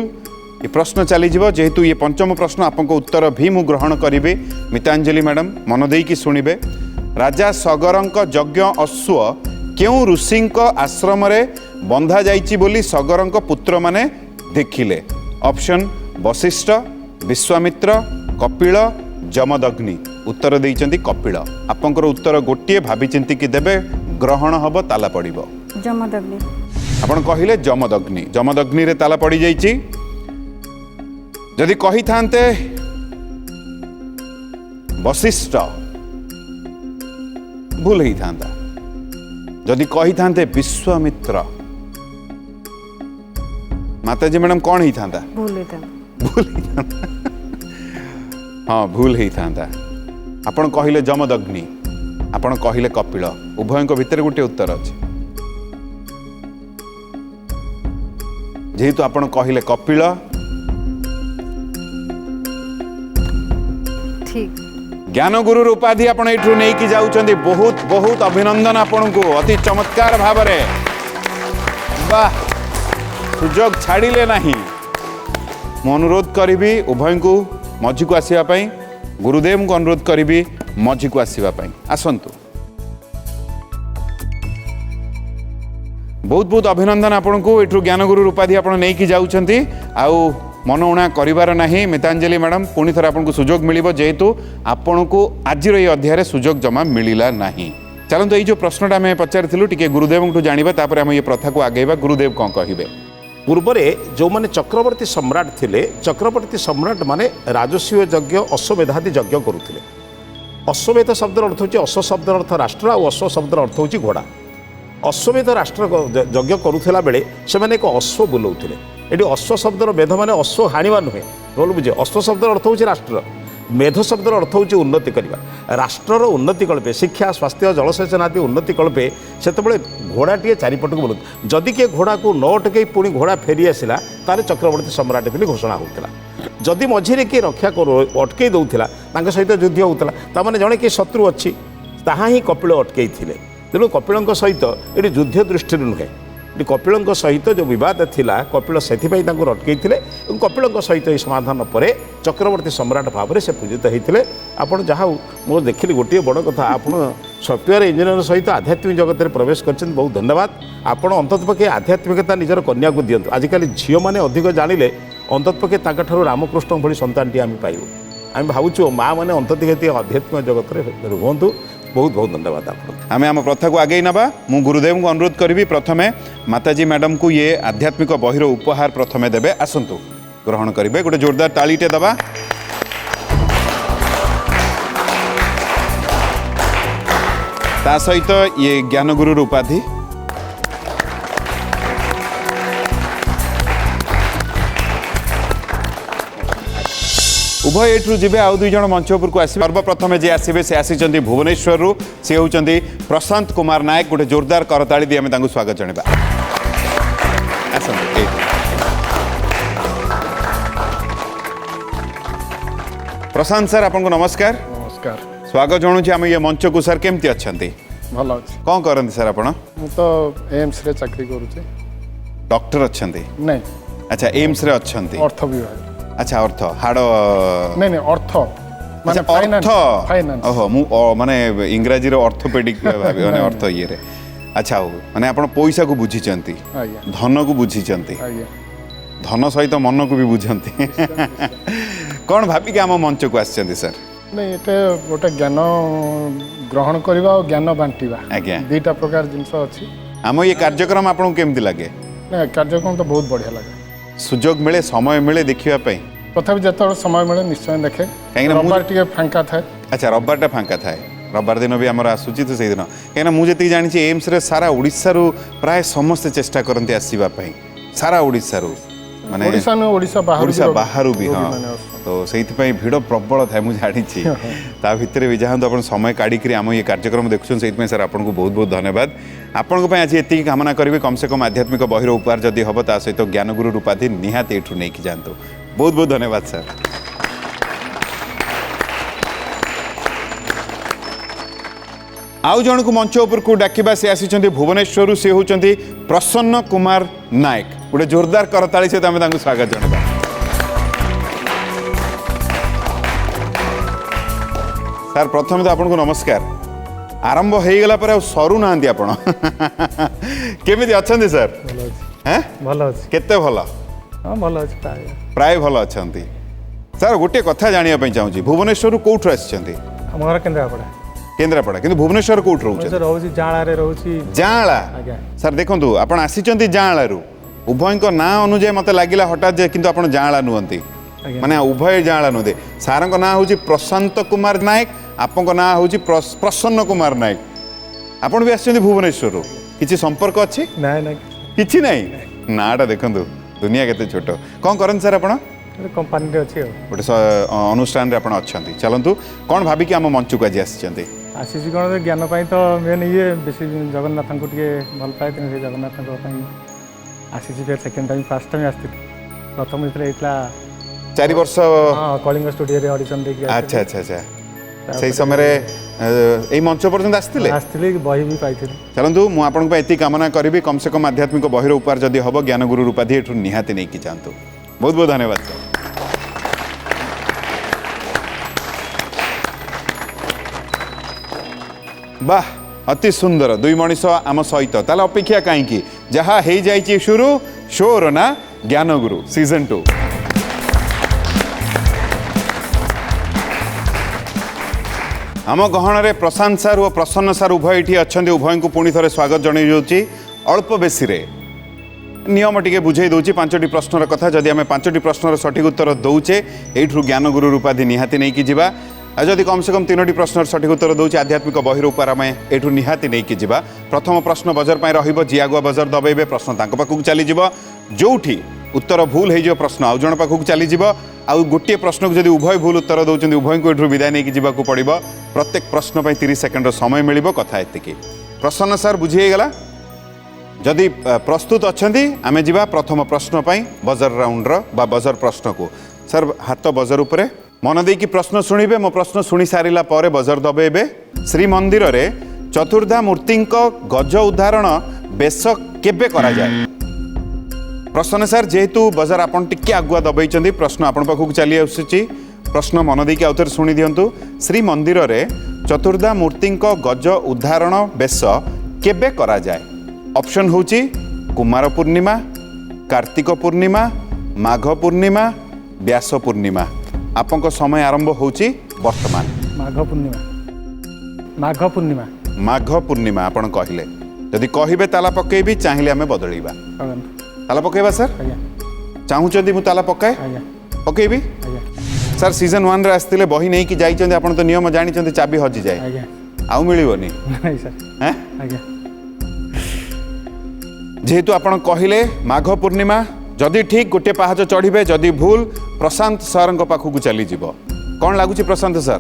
ये प्रश्न चली जीव जेहेतु ये पंचम प्रश्न आपको उत्तर भी मु ग्रहण करी मितांजलि मैडम मन देकी शुणिबे राजा सगरंक यज्ञ अश्व केउ ऋषिंक आश्रम रे बंधा जाइछि बोली सगरंक पुत्र माने देखिले ऑप्शन वशिष्ठ विश्वामित्र कपिल जमदग्नि उत्तर देइचंती कपिल आपंकर उत्तर गोटे भाभी चिंती कि देबे ग्रहण हब ताला पड़िबो जमदग्नि आपण कहिले जमदग्नि रे ताला पड़ी जाइछि जदि कही थांते वशिष्ठ भूल ही थांता जदि कही थांते विश्वामित्र माताजी मैडम कौन ही थांता ଭୁଲ ହେଇଥାନ୍ତା हाँ भूल ही थांता आपण कहिले जमदग्नि आपण कहिले कपिल उभयଙ୍କ भितर गोटे उत्तर अछि जेहेतु आपण कहिले कपिल ଠିକ ज्ञानगुरु उपाधि आपण एठू नहीं कि जाउचंदी बहुत बहुत अभिनंदन आपण को अति चमत्कार भाव रे वाह सुजोग छाड़िले नहीं मु अनुरोध करी उभय को मझी को आसवा गुरुदेव को अनुरोध करी मझी को आसवा आसतु बहुत बहुत अभिनंदन आपण को एठू ज्ञानगुरु उपाधि आपण नहीं कि जाउचंदी आउ मन उणा करिवार नाही मितांजलि मैडम पुणी थर आपको सुजोग मिलिबो जेहेतु आपण को आज ये अध्याय सुजोग जमा मिलिला नाही चलते ये जो प्रश्नटा आम पचारिलु टिके गुरुदेव को जानिबा तापर आम ये प्रथा को आगेबा गुरुदेव कौन कहिबे पूर्वरे जो माने चक्रवर्ती सम्राट थिले चक्रवर्ती सम्राट माने राजस्व यज्ञ अश्वमेधादि यज्ञ करुथिले अश्वमेध शब्द अर्थ होची अश्व शब्द अर्थ राष्ट्र और अश्व शब्द अर्थ होची घोड़ा ଅଶ୍ୱମେଧ ରାଷ୍ଟ୍ର ଯଜ୍ଞ କରୁଥିଲା ବେଳେ ସେମାନେ ଏକ ଅଶ୍ୱ ବୁଲାଉଥିଲେ। ଏଠି ଅଶ୍ୱ ଶବ୍ଦର ମେଧ ମାନେ ଅଶ୍ୱ ହାଣିବା ନୁହେଁ, ଭଲ ବୁଝେ। ଅଶ୍ୱ ଶବ୍ଦର ଅର୍ଥ ହେଉଛି ରାଷ୍ଟ୍ର, ମେଧ ଶବ୍ଦର ଅର୍ଥ ହେଉଛି ଉନ୍ନତି କରିବା। ରାଷ୍ଟ୍ରର ଉନ୍ନତି କଳ୍ପେ ଶିକ୍ଷା, ସ୍ୱାସ୍ଥ୍ୟ, ଜଳସେଚନ ଆଦି ଉନ୍ନତି କଳ୍ପେ ସେତେବେଳେ ଘୋଡ଼ାଟିଏ ଚାରିପଟକୁ ବୁଲୁ। ଯଦି କିଏ ଘୋଡ଼ାକୁ ନ ଅଟକେଇ ପୁଣି ଘୋଡ଼ା ଫେରି ଆସିଲା ତାହେଲେ ଚକ୍ରବର୍ତ୍ତୀ ସମ୍ରାଟ ବୋଲି ଘୋଷଣା ହେଉଥିଲା। ଯଦି ମଝିରେ କିଏ ରକ୍ଷା ଅଟକେଇ ଦେଉଥିଲା ତାଙ୍କ ସହିତ ଯୁଦ୍ଧ ହେଉଥିଲା, ତାମାନେ ଜଣେ କିଏ ଶତ୍ରୁ ଅଛି, ତାହା ହିଁ କପିଳ ଅଟକେଇଥିଲେ। ତେଣୁ କପିଳଙ୍କ ସହିତ ଏଠି ଯୁଦ୍ଧ ଦୃଷ୍ଟିରୁ ନୁହେଁ, ଏଠି କପିଳଙ୍କ ସହିତ ଯେଉଁ ବିବାଦ ଥିଲା କପିଳ ସେଥିପାଇଁ ତାଙ୍କୁ ଅଟକେଇଥିଲେ ଏବଂ କପିଳଙ୍କ ସହିତ ଏହି ସମାଧାନ ପରେ ଚକ୍ରବର୍ତ୍ତୀ ସମ୍ରାଟ ଭାବରେ ସେ ପୂଜିତ ହୋଇଥିଲେ। ଆପଣ ଯାହା ହଉ ମୁଁ ଦେଖିଲି ଗୋଟିଏ ବଡ଼ କଥା, ଆପଣ ସଫ୍ଟୱେୟାର ଇଞ୍ଜିନିୟର ସହିତ ଆଧ୍ୟାତ୍ମିକ ଜଗତରେ ପ୍ରବେଶ କରିଛନ୍ତି, ବହୁତ ଧନ୍ୟବାଦ। ଆପଣ ଅନ୍ତତଃପକ୍ଷେ ଆଧ୍ୟାତ୍ମିକତା ନିଜର କନ୍ୟାକୁ ଦିଅନ୍ତୁ। ଆଜିକାଲି ଝିଅମାନେ ଅଧିକ ଜାଣିଲେ ଅନ୍ତତଃପକ୍ଷେ ତାଙ୍କଠାରୁ ରାମକୃଷ୍ଣ ଭଳି ସନ୍ତାନଟିଏ ଆମେ ପାଇବୁ। ଆମେ ଭାବୁଛୁ ମାଆ ମାନେ ଅନ୍ତତଃ ଆଧ୍ୟାତ୍ମିକ ଜଗତରେ ରୁହନ୍ତୁ। ବହୁତ ବହୁତ ଧନ୍ୟବାଦ ଆପଣ। ଆମେ ଆମ ପ୍ରଥାକୁ ଆଗେଇ ନେବା। ମୁଁ ଗୁରୁଦେବଙ୍କୁ ଅନୁରୋଧ କରିବି ପ୍ରଥମେ ମାତାଜୀ ମ୍ୟାଡ଼ାମକୁ ଇଏ ଆଧ୍ୟାତ୍ମିକ ବହିର ଉପହାର ପ୍ରଥମେ ଦେବେ। ଆସନ୍ତୁ ଗ୍ରହଣ କରିବେ, ଗୋଟେ ଜୋରଦାର ତାଳିଟେ ଦେବା। ତା ସହିତ ଇଏ ଜ୍ଞାନଗୁରୁର ଉପାଧି। उभय एठू जीवे आउ दुई जन मंच उपरको आसबे। सर्वप्रथमे जे आसबे से आसीचंती भुवनेश्वर से होचंती प्रशांत कुमार नायक। गोटे जोरदार करताली दी आमे तांको स्वागत जणेबा। प्रशांत सर आपको नमस्कार। नमस्कार, स्वागत जणाऊँ आम ये मंच को। सर केमती अच्छी? भल अच्छी। कौन करती सर आप? तो एम्स रे चाकरी करूचे। डॉक्टर अच्छा? नहीं। अच्छा, एम्स रे अच्छा? अर्थ विभाग। अच्छा, अर्थ हाड़? नहीं नहीं, अर्थ माने अर्थ। फाइनान्स। ओहो, मु माने इंग्राजी रो ऑर्थोपेडिक भाबी माने अर्थ ये रे। अच्छा हो, माने आपण पैसा को बुझीचंती, आज्ञा धन को बुझीचंती, आज्ञा धन सहित मन को भी बुझंती। कौन भाबी के आम मंच को आछंती सर? नहीं, एटे गोटे ज्ञान ग्रहण करबा और ज्ञान बांटीबा आज्ञा दुईटा प्रकार जिंस अछि। आम ये कार्यक्रम आपन केमती लागे? नहीं, कार्यक्रम तो बहुत बढ़िया लगे। सुजोग मिले, समय मिले देखिबा पई? तथापि जत समय मिले निश्चय देखे। रविवार टिके फांका थाए। अच्छा, रविवार फांका थाए। रविवार दिन भी आमर आसूची तो से दिन कहीं मुझे जानी एम्स रे सारा ओडिशा रु प्राय समस्ते चेष्टा करते आसवा सारा ओडिशा रु माने ओडिशा बाहर भी। हाँ, तो से भिड़ प्रबल थाए मुझे जानी। ता भितर भी जहाँ आप समय काढ़ी आम ये कार्यक्रम देखुन से सर आपको बहुत बहुत धन्यवाद। आपण आज ये कामना करी कम से कम आध्यात्मिक बहिर उपहार जदि हम ता सहित ज्ञानगुरु उपाधि निहाती एठू नहीं कि जातु। बहुत बहुत धन्यवाद सर। आउ जन को मंच उपर को डाकिबा से आसी भुवनेश्वर से होचंती प्रसन्न कुमार नायक। गोटे जोरदार करताली सहित आम स्वागत जनाबा। सर प्रथम तो आपको नमस्कार। आरंभ हो गला पर आ सरू ना आपण केमिति अछंती सर? हैं भल अछि। केते भल? हां, भल अछि, प्राय भल अछंती। सर गोटे कथा जानिया पई चाहूची, भुवनेश्वर कोठु आछंती? हम घर केन्द्रापड़ा। केन्द्रापड़ा, किंतु भुवनेश्वर कोठु रहउछ? रहउछि जाळा रे रहउछि। जाळा? आज्ञा। सर देखंतु आपण आसीचंती जाळा रु। उभयको ना अनुजय मते लागिला हठात जे किंतु आपण जाळा नुहंती, माने उभय जाळा नुदे। सारंग ना होची प्रशांत कुमार नायक, आपन ना होची प्रसन्न कुमार नायक। आपण भी आछंती भुवनेश्वर रु, किछि संपर्क अछि? नहीं नहीं, किछि नहीं। नाटा देखंतु, दुनिया केते छोटो। कोन करन सर आपण? कंपनी रे अछि। गोटे अनुष्ठान रे आपण अछंती। चलंतु कोन भाबी कि हम मंच को आज आछंती? आशीष गण ज्ञान पाई तो मेन ये बेसी जगन्नाथ को टे भल पाए तेना से जगन्नाथ आशीष फिर सेकेंड टाइम फर्स्ट टाइम आसती। प्रथम होता 4 वर्ष। हाँ, कलिंग स्टूडियो रे ऑडिशन देकी। अच्छा अच्छा अच्छा, से समय ए मंच पर्यंत आसते बही भी पाई। चलतु मुझे आपको ये कामना करी कम से कम आध्यात्मिक बहिर उपहार जदि हम ज्ञानगुरु उपाधि एठू निहाती नहीं कि जातु। बहुत बहुत धन्यवाद सर। वाह, अति सुंदर दुई मनीष आम सहित। ताले अपेक्षा कहीं जहाँ हो जाइए शुरू शोर ना ज्ञानगुरु सीजन 2। आम गहन में प्रशांत सार और प्रसन्न सार उभय ये अच्छा। उभय को पुणी थे स्वागत जन जाऊँगी। अल्प बेसी नियम टे बुझे दूसरी 5टी प्रश्नर कथा। जदि आम 5टी प्रश्नर सठिक उत्तर दौचे एठू ज्ञानगुरु उपाधि निहाती नहीं कि जीवा। जदि कम से कम 3टी प्रश्न सठिक उत्तर दूसरी आध्यात्मिक बहिर उपर आम एठू निहाती नहीं कि जीवा प्रथम प्रश्न बजर पर रहिबो जी आगुआ बजर दबेबे प्रश्न तांको पाखु चली जिवो जोठी उत्तर भूल हो प्रश्न आउ जण पाखु चली जिवो आउ गोटे प्रश्न को जदि उभय भूल उत्तर दौरान उभय को एठू विदाय नहीं कि पड़ो प्रत्येक प्रश्न पर 30 सेकेंड समय मिलिबो कथा एतिकी प्रसन्न सर बुझी गला जदि प्रस्तुत अच्छी आमे जीवा प्रथम प्रश्न पर बजर राउंड बा बजर प्रश्न को सर हाथ बजर उपरे मन देकी प्रश्न शुणिबे मो प्रश्न शुणी सारिला परे बजर दबेबे श्रीमंदिर रे चतुर्धा मूर्ति गज उदाहरण बेश केबे करा जाए प्रश्न सर जेहेतु बजर आपन टिके आगुआ दबेइचंदी प्रश्न आपन पाखु चली आसुची प्रश्न मन देकी आउथर शुणी दियंतु श्रीमंदिर रे चतुर्धा मूर्ति गज उदाहरण बेश केबे करा जाए ऑप्शन होची कुमार पूर्णिमा कार्तिक पूर्णिमा माघ पूर्णिमा व्यास पूर्णिमा आपंक समय आरंभ होची वर्तमान माघ पूर्णिमा माघ पूर्णिमा आपन कहिले यदि कहिबे ताला पकेबी चाहिए आमे बदलैबा ताला पकेबा सर चाहूचंदी मु ताला पकाए पकेबी सर सीजन 1 रे आस्तिले बही नहीं कि जाइचंदी आपन तो नियम जानिचंदी चाबी हजि जाए आउ मिलिबोनी नहीं सर हैं जेहेतु आपन कहिले माघ पूर्णिमा जदि ठीक गोटे पहाच चढ़े जदि भूल प्रशांत सर पाखक चली जीव कौन लगुच प्रशांत सर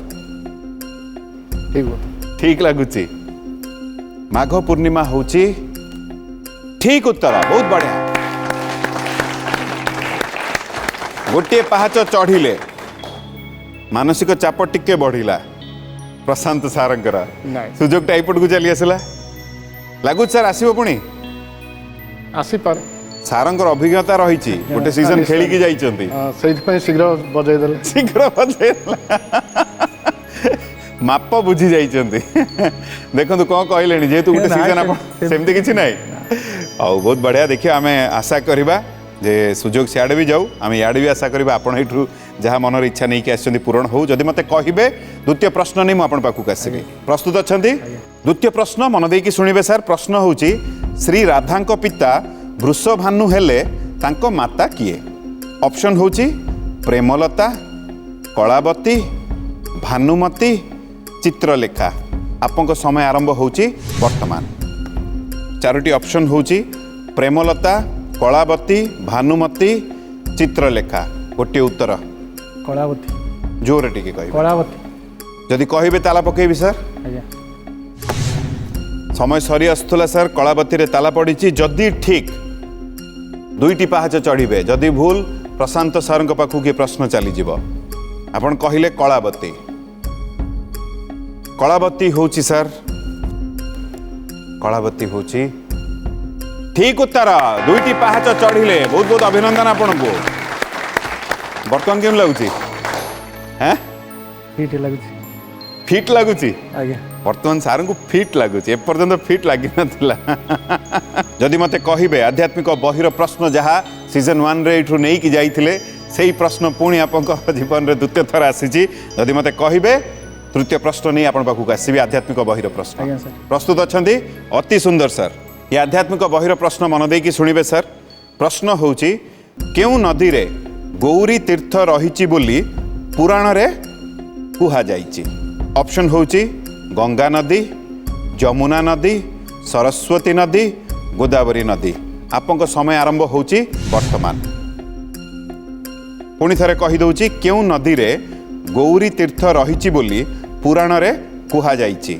ठीक लगुच माघ पूर्णिमा होची ठीक उत्तर बहुत बढ़िया गोटे पहाच चढ़िले मानसिक चाप टिके बढ़िला प्रशांत सर सुजोग टाइपट को चली आसला लगुच सर आसो पुणी आसीपारे सारंकर अभिज्ञता रही गोटे सीजन खेलिकी जाइछंती शीघ्र बजाई शीघ्र बजाई माप बुझी जाइछंती देखंतु कौन कहले जेहेतु गोटे सीजन आप सेमती किछि नाही आउ बहुत बढ़िया देखिए आम आशा करवा जे सुजोग सियाड़े भी जाऊ आम इे भी आशा करवा आपण एठू जहाँ मनर इच्छा नहीं कि आसछंती पूरण हो जदि मते कहिबे द्वितीय प्रश्न नहीं आपण पाखक आसबी प्रस्तुत अछंती द्वितीय प्रश्न मन देकी सुनिबे सर प्रश्न होची श्री राधांक पिता वृषभानु हेले तांको माता किए ऑप्शन होची प्रेमलता कलावती भानुमती चित्रलेखा आपंक समय आरंभ होची वर्तमान 4टी ऑप्शन होची प्रेमलता कलावती भानुमती चित्रलेखा गोटे उत्तर कलावती जोर टिके कहि कलावती जदि कहिबे ताला पकेबी सर समय सरी आसुला सर कलावती रे ताला पड़ी जदि ठीक 2टी पहाच चढ़े जदि भूल प्रशांत सर पाखु किए प्रश्न चली जीव आपन कहिले कलावती कलावती होची सर कलावती होची ठीक उत्तर 2टी पहाच चढ़िले बहुत बहुत अभिनंदन आपन को बर्तमान केम लगुची हैं ठीक लगुची फिट लगुची आज्ञा वर्तमान सार को फिट लगुच एपर्यंत फिट लगी ना जदि मते कहिबे आध्यात्मिक बहिर प्रश्न जहाँ सीजन 1 रे एठू नहीं कि जाइथिले सेही प्रश्न पुणी आपन जीवन रे द्वितीय थर आसीची जदि मते कहिबे तृतीय प्रश्न नहीं आपन पाखु आसीबी आध्यात्मिक बहिर प्रश्न प्रस्तुत अछंती अति सुंदर सर ये आध्यात्मिक बहिर प्रश्न मन देकी सुनिबे सर प्रश्न होची केउ नदी रे गौरी तीर्थ रहिची बोली पुराण रे कुहा जाइची ऑप्शन होची गंगा नदी जमुना नदी सरस्वती नदी गोदावरी नदी आपंक समय आरंभ होची वर्तमान पुणी थरे कहि दउची केउ नदी रे गौरी तीर्थ रहिची बोली पुराण रे कुहा जाइची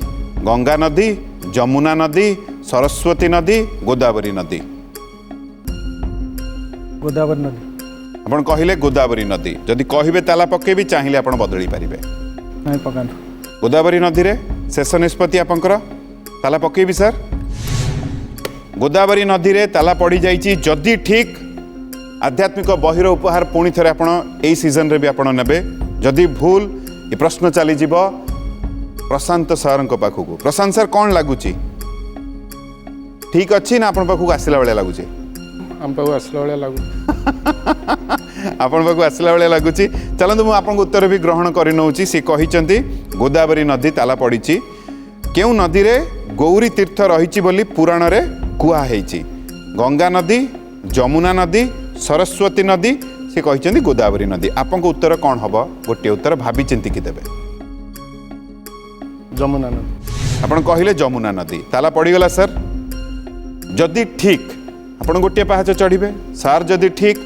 गंगा नदी जमुना नदी सरस्वती नदी गोदावरी नदी गोदावरी नदी आपण कहिले गोदावरी नदी जदि कहिबे ताला पकेबी चाहिए आपण बदली पारिबे नहीं पकान गोदावरी नदी रे शेष निष्पत्ति आपंकर ताला पकेबी सर गोदावरी नदी रे ताला पड़ी जाइची जदि ठीक आध्यात्मिक बहिर उपहार पुणी थरे आपण एई सीजन रे भी आपण नेबे जदि भूल ये प्रश्न चली जीव प्रशांत सर पाखक प्रशांत सर कौन लगुची ठीक अच्छी ना आपण पाखक आसला बेले लगुची आम पाखु आसला बेले लागू आपण पाखु आसला बेले लगुची चलतु मु आपन उत्तर भी ग्रहण करि नउची से कहिचंती गोदावरी नदी ताला पड़ीची केउ नदी रे गौरी तीर्थ रहिची बोली पुराण रे कुआ हेची गंगा नदी जमुना नदी सरस्वती नदी से कहिचंती गोदावरी नदी आपन उत्तर कौन हबो गोटे उत्तर भाबी चिंती की देबे ଯମୁନା ନଦୀ ଆପଣ କହିଲେ ଯମୁନା ନଦୀ ତାଲା ପଡ଼ିଗଲା ସାର୍ ଯଦି ଠିକ୍ ଆପଣ ଗୋଟିଏ ପାହାଚ ଚଢ଼ିବେ ସାର୍ ଯଦି ଠିକ୍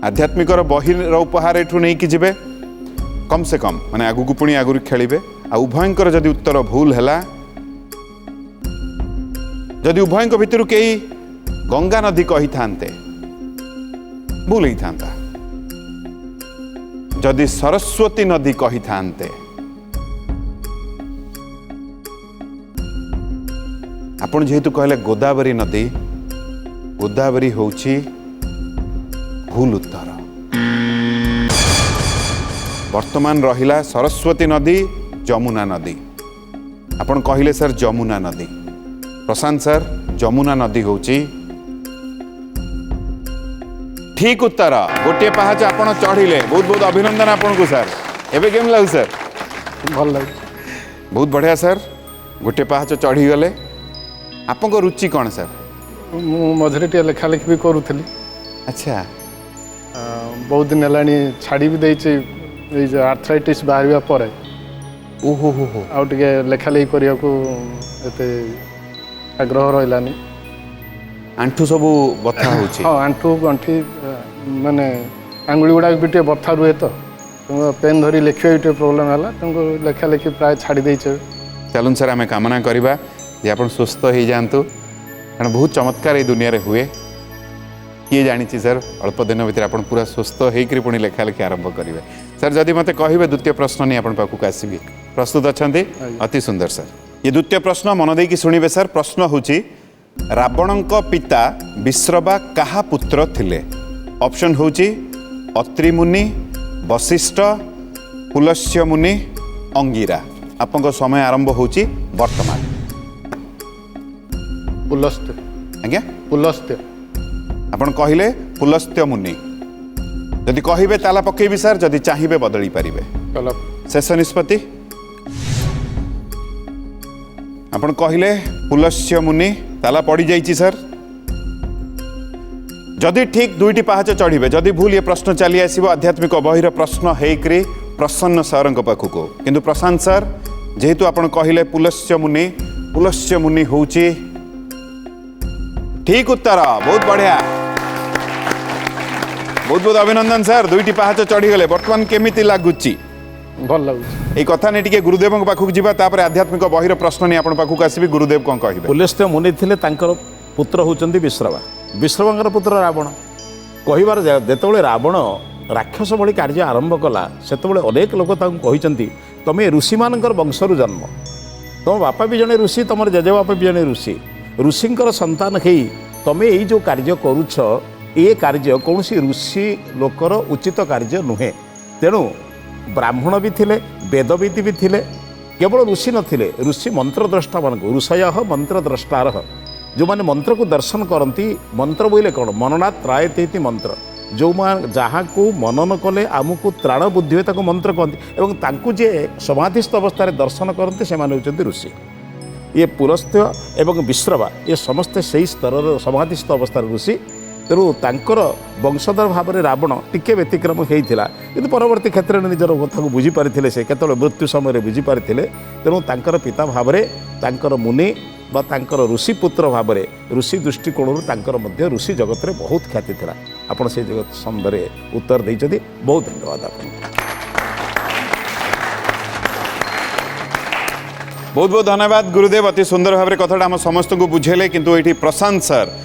ଆଧ୍ୟାତ୍ମିକର ବହିର ଉପହାର ଏଠୁ ନେଇକି ଯିବେ କମ୍ ସେ କମ୍ ମାନେ ଆଗକୁ ପୁଣି ଆଗରୁ ଖେଳିବେ ଆଉ ଉଭୟଙ୍କର ଯଦି ଉତ୍ତର ଭୁଲ ହେଲା ଯଦି ଉଭୟଙ୍କ ଭିତରୁ କେହି ଗଙ୍ଗା ନଦୀ କହିଥାନ୍ତେ ଭୁଲ ହେଇଥାନ୍ତା ଯଦି ସରସ୍ୱତୀ ନଦୀ କହିଥାନ୍ତେ ଆପଣ ଯେହେତୁ କହିଲେ ଗୋଦାବରୀ ନଦୀ ଗୋଦାବରୀ ହେଉଛି ଭୁଲ ଉତ୍ତର ବର୍ତ୍ତମାନ ରହିଲା ସରସ୍ୱତୀ ନଦୀ ଯମୁନା ନଦୀ ଆପଣ କହିଲେ ସାର୍ ଯମୁନା ନଦୀ ପ୍ରଶାନ୍ତ ସାର୍ ଯମୁନା ନଦୀ ହେଉଛି ଠିକ୍ ଉତ୍ତର ଗୋଟିଏ ପାହାଚ ଆପଣ ଚଢ଼ିଲେ ବହୁତ ବହୁତ ଅଭିନନ୍ଦନ ଆପଣଙ୍କୁ ସାର୍ ଏବେ କେମିତି ଲାଗୁଛି ସାର୍ ଭଲ ଲାଗୁଛି ବହୁତ ବଢ଼ିଆ ସାର୍ ଗୋଟିଏ ପାହାଚ ଚଢ଼ିଗଲେ ଆପଣଙ୍କ ରୁଚି କ'ଣ ସାର୍ ମୁଁ ମଝିରେ ଟିକେ ଲେଖାଲେଖି ବି କରୁଥିଲି ଆଚ୍ଛା ବହୁତ ଦିନ ହେଲାଣି ଛାଡ଼ି ବି ଦେଇଛି ଏଇ ଯେଉଁ ଆର୍ଥରାଇଟିସ୍ ବାହାରିବା ପରେ ଓହୋ ହୋ ହୋ ଆଉ ଟିକେ ଲେଖାଲେଖି କରିବାକୁ ଏତେ ଆଗ୍ରହ ରହିଲାନି ଆଣ୍ଠୁ ସବୁ ବଥା ହେଉଛି ହଁ ଆଣ୍ଠୁ ଗଣ୍ଠି ମାନେ ଆଙ୍ଗୁଳି ଗୁଡ଼ାକ ବି ଟିକେ ବଥା ରୁହେ ତ ତେଣୁ ପେନ୍ ଧରି ଲେଖିବା ବି ଟିକେ ପ୍ରୋବ୍ଲେମ୍ ହେଲା ତେଣୁ ଲେଖାଲେଖି ପ୍ରାୟ ଛାଡ଼ି ଦେଇଛେ ଚାଲୁନ୍ ସାର୍ ଆମେ କାମନା କରିବା ଯେ ଆପଣ ସୁସ୍ଥ ହେଇଯାଆନ୍ତୁ କାରଣ ବହୁତ ଚମତ୍କାର ଏଇ ଦୁନିଆରେ ହୁଏ କିଏ ଜାଣିଛି ସାର୍ ଅଳ୍ପ ଦିନ ଭିତରେ ଆପଣ ପୁରା ସୁସ୍ଥ ହେଇକରି ପୁଣି ଲେଖାଲେଖି ଆରମ୍ଭ କରିବେ ସାର୍ ଯଦି ମୋତେ କହିବେ ଦ୍ୱିତୀୟ ପ୍ରଶ୍ନ ନେଇ ଆପଣ ପାଖକୁ ଆସିବି ପ୍ରସ୍ତୁତ ଅଛନ୍ତି ଅତି ସୁନ୍ଦର ସାର୍ ये द्वितीय प्रश्न मन देकी शुणिबे सर प्रश्न होची रावणଙ୍କ पिता विश्रवा काहा पुत्र थिले ऑप्शन होची अत्रि मुनि वशिष्ठ पुलस्त्य मुनि अंगिरा आपन समय आरंभ होची वर्तमान पुलस्त्य आज्ञा पुलस्त्य आपन कहिले पुलस्त्य मुनि जदि कहिबे ताला पकेबी सर जदि चाहिबे बदली पारिबे चलो शेष निष्पत्ति आपण कहिले पुलस्त्य मुनि ताला पड़ी जाइए सर जदि ठीक दुईटी पाहाच चढ़े जदि भूल ये प्रश्न चली आसो आध्यात्मिक बहिर प्रश्न होकर प्रसन्न सर पाखक किंतु प्रशांत सर जेहेतु आपण कहिले पुलस्त्य मुनि हूँ ठीक उत्तर बहुत बढ़िया बहुत बहुत अभिनंदन सर दुईटी पाहाच चढ़ीगले बर्तमान केमिति लगुच भल लगुच এই কথা নেই টিকে গুরুদেব পাখক যা তাপরে আধ্যাত্মিক বহির প্রশ্ন নিয়ে আপনার পাখক আসবি গুরুদেব কম কহিবে पुलस्त्य मुनि थे पुत्र होती विश्रवा विश्रवांकर पुत्र रावण कहबार जिते रावण राक्षस भली कार्य आरंभ कला से अनेक लोक कहते तुम्हें ऋषि मान वंशर जन्म तुम बापा भी जड़े ऋषि तुम जेजेबापा भी जड़े ऋषि ऋषिंकर संतान हो तुम्हें यही जो कार्य करुछ ये कार्य कौन ऋषि लोकर उचित कार्य नुहे तेणु ब्राह्मण भी थिले वेदविद भी थिले केवल ऋषि नथिले ऋषि मंत्रद्रष्टा मान ऋषय मंत्रद्रष्टार जो माने मंत्र को दर्शन करती मंत्र बोले कौन मननात् त्रायते मंत्र जो जहाँ को मनन कले आमको त्राण बुद्धि हुए ताको मंत्र कहते एवं तांकु जे समाधिस्थ अवस्था दर्शन करते से होती ऋषि ये पुलस्त्य एवं विश्रवा ये समस्ते से स्तर समाधिस्थ अवस्था ऋषि तेणु तांकर वंशधर भाव में रावण टिके व्यतिक्रम होता कि परवर्ती क्षेत्र में निजर कथा को बुझीपारे से केतल मृत्यु समय बुझीपारे तेणु तांकर पिता भाव में तांकर मुनि बा तांकर ऋषि पुत्र भाव में ऋषि दृष्टिकोण ऋषि जगत में बहुत ख्याति था आपड़ से जगत संदर्भ उत्तर देते बहुत धन्यवाद आप बहुत बहुत धन्यवाद गुरुदेव अति सुंदर भाव में कथा आम समस्त को बुझेले किंतु ये प्रशांत सर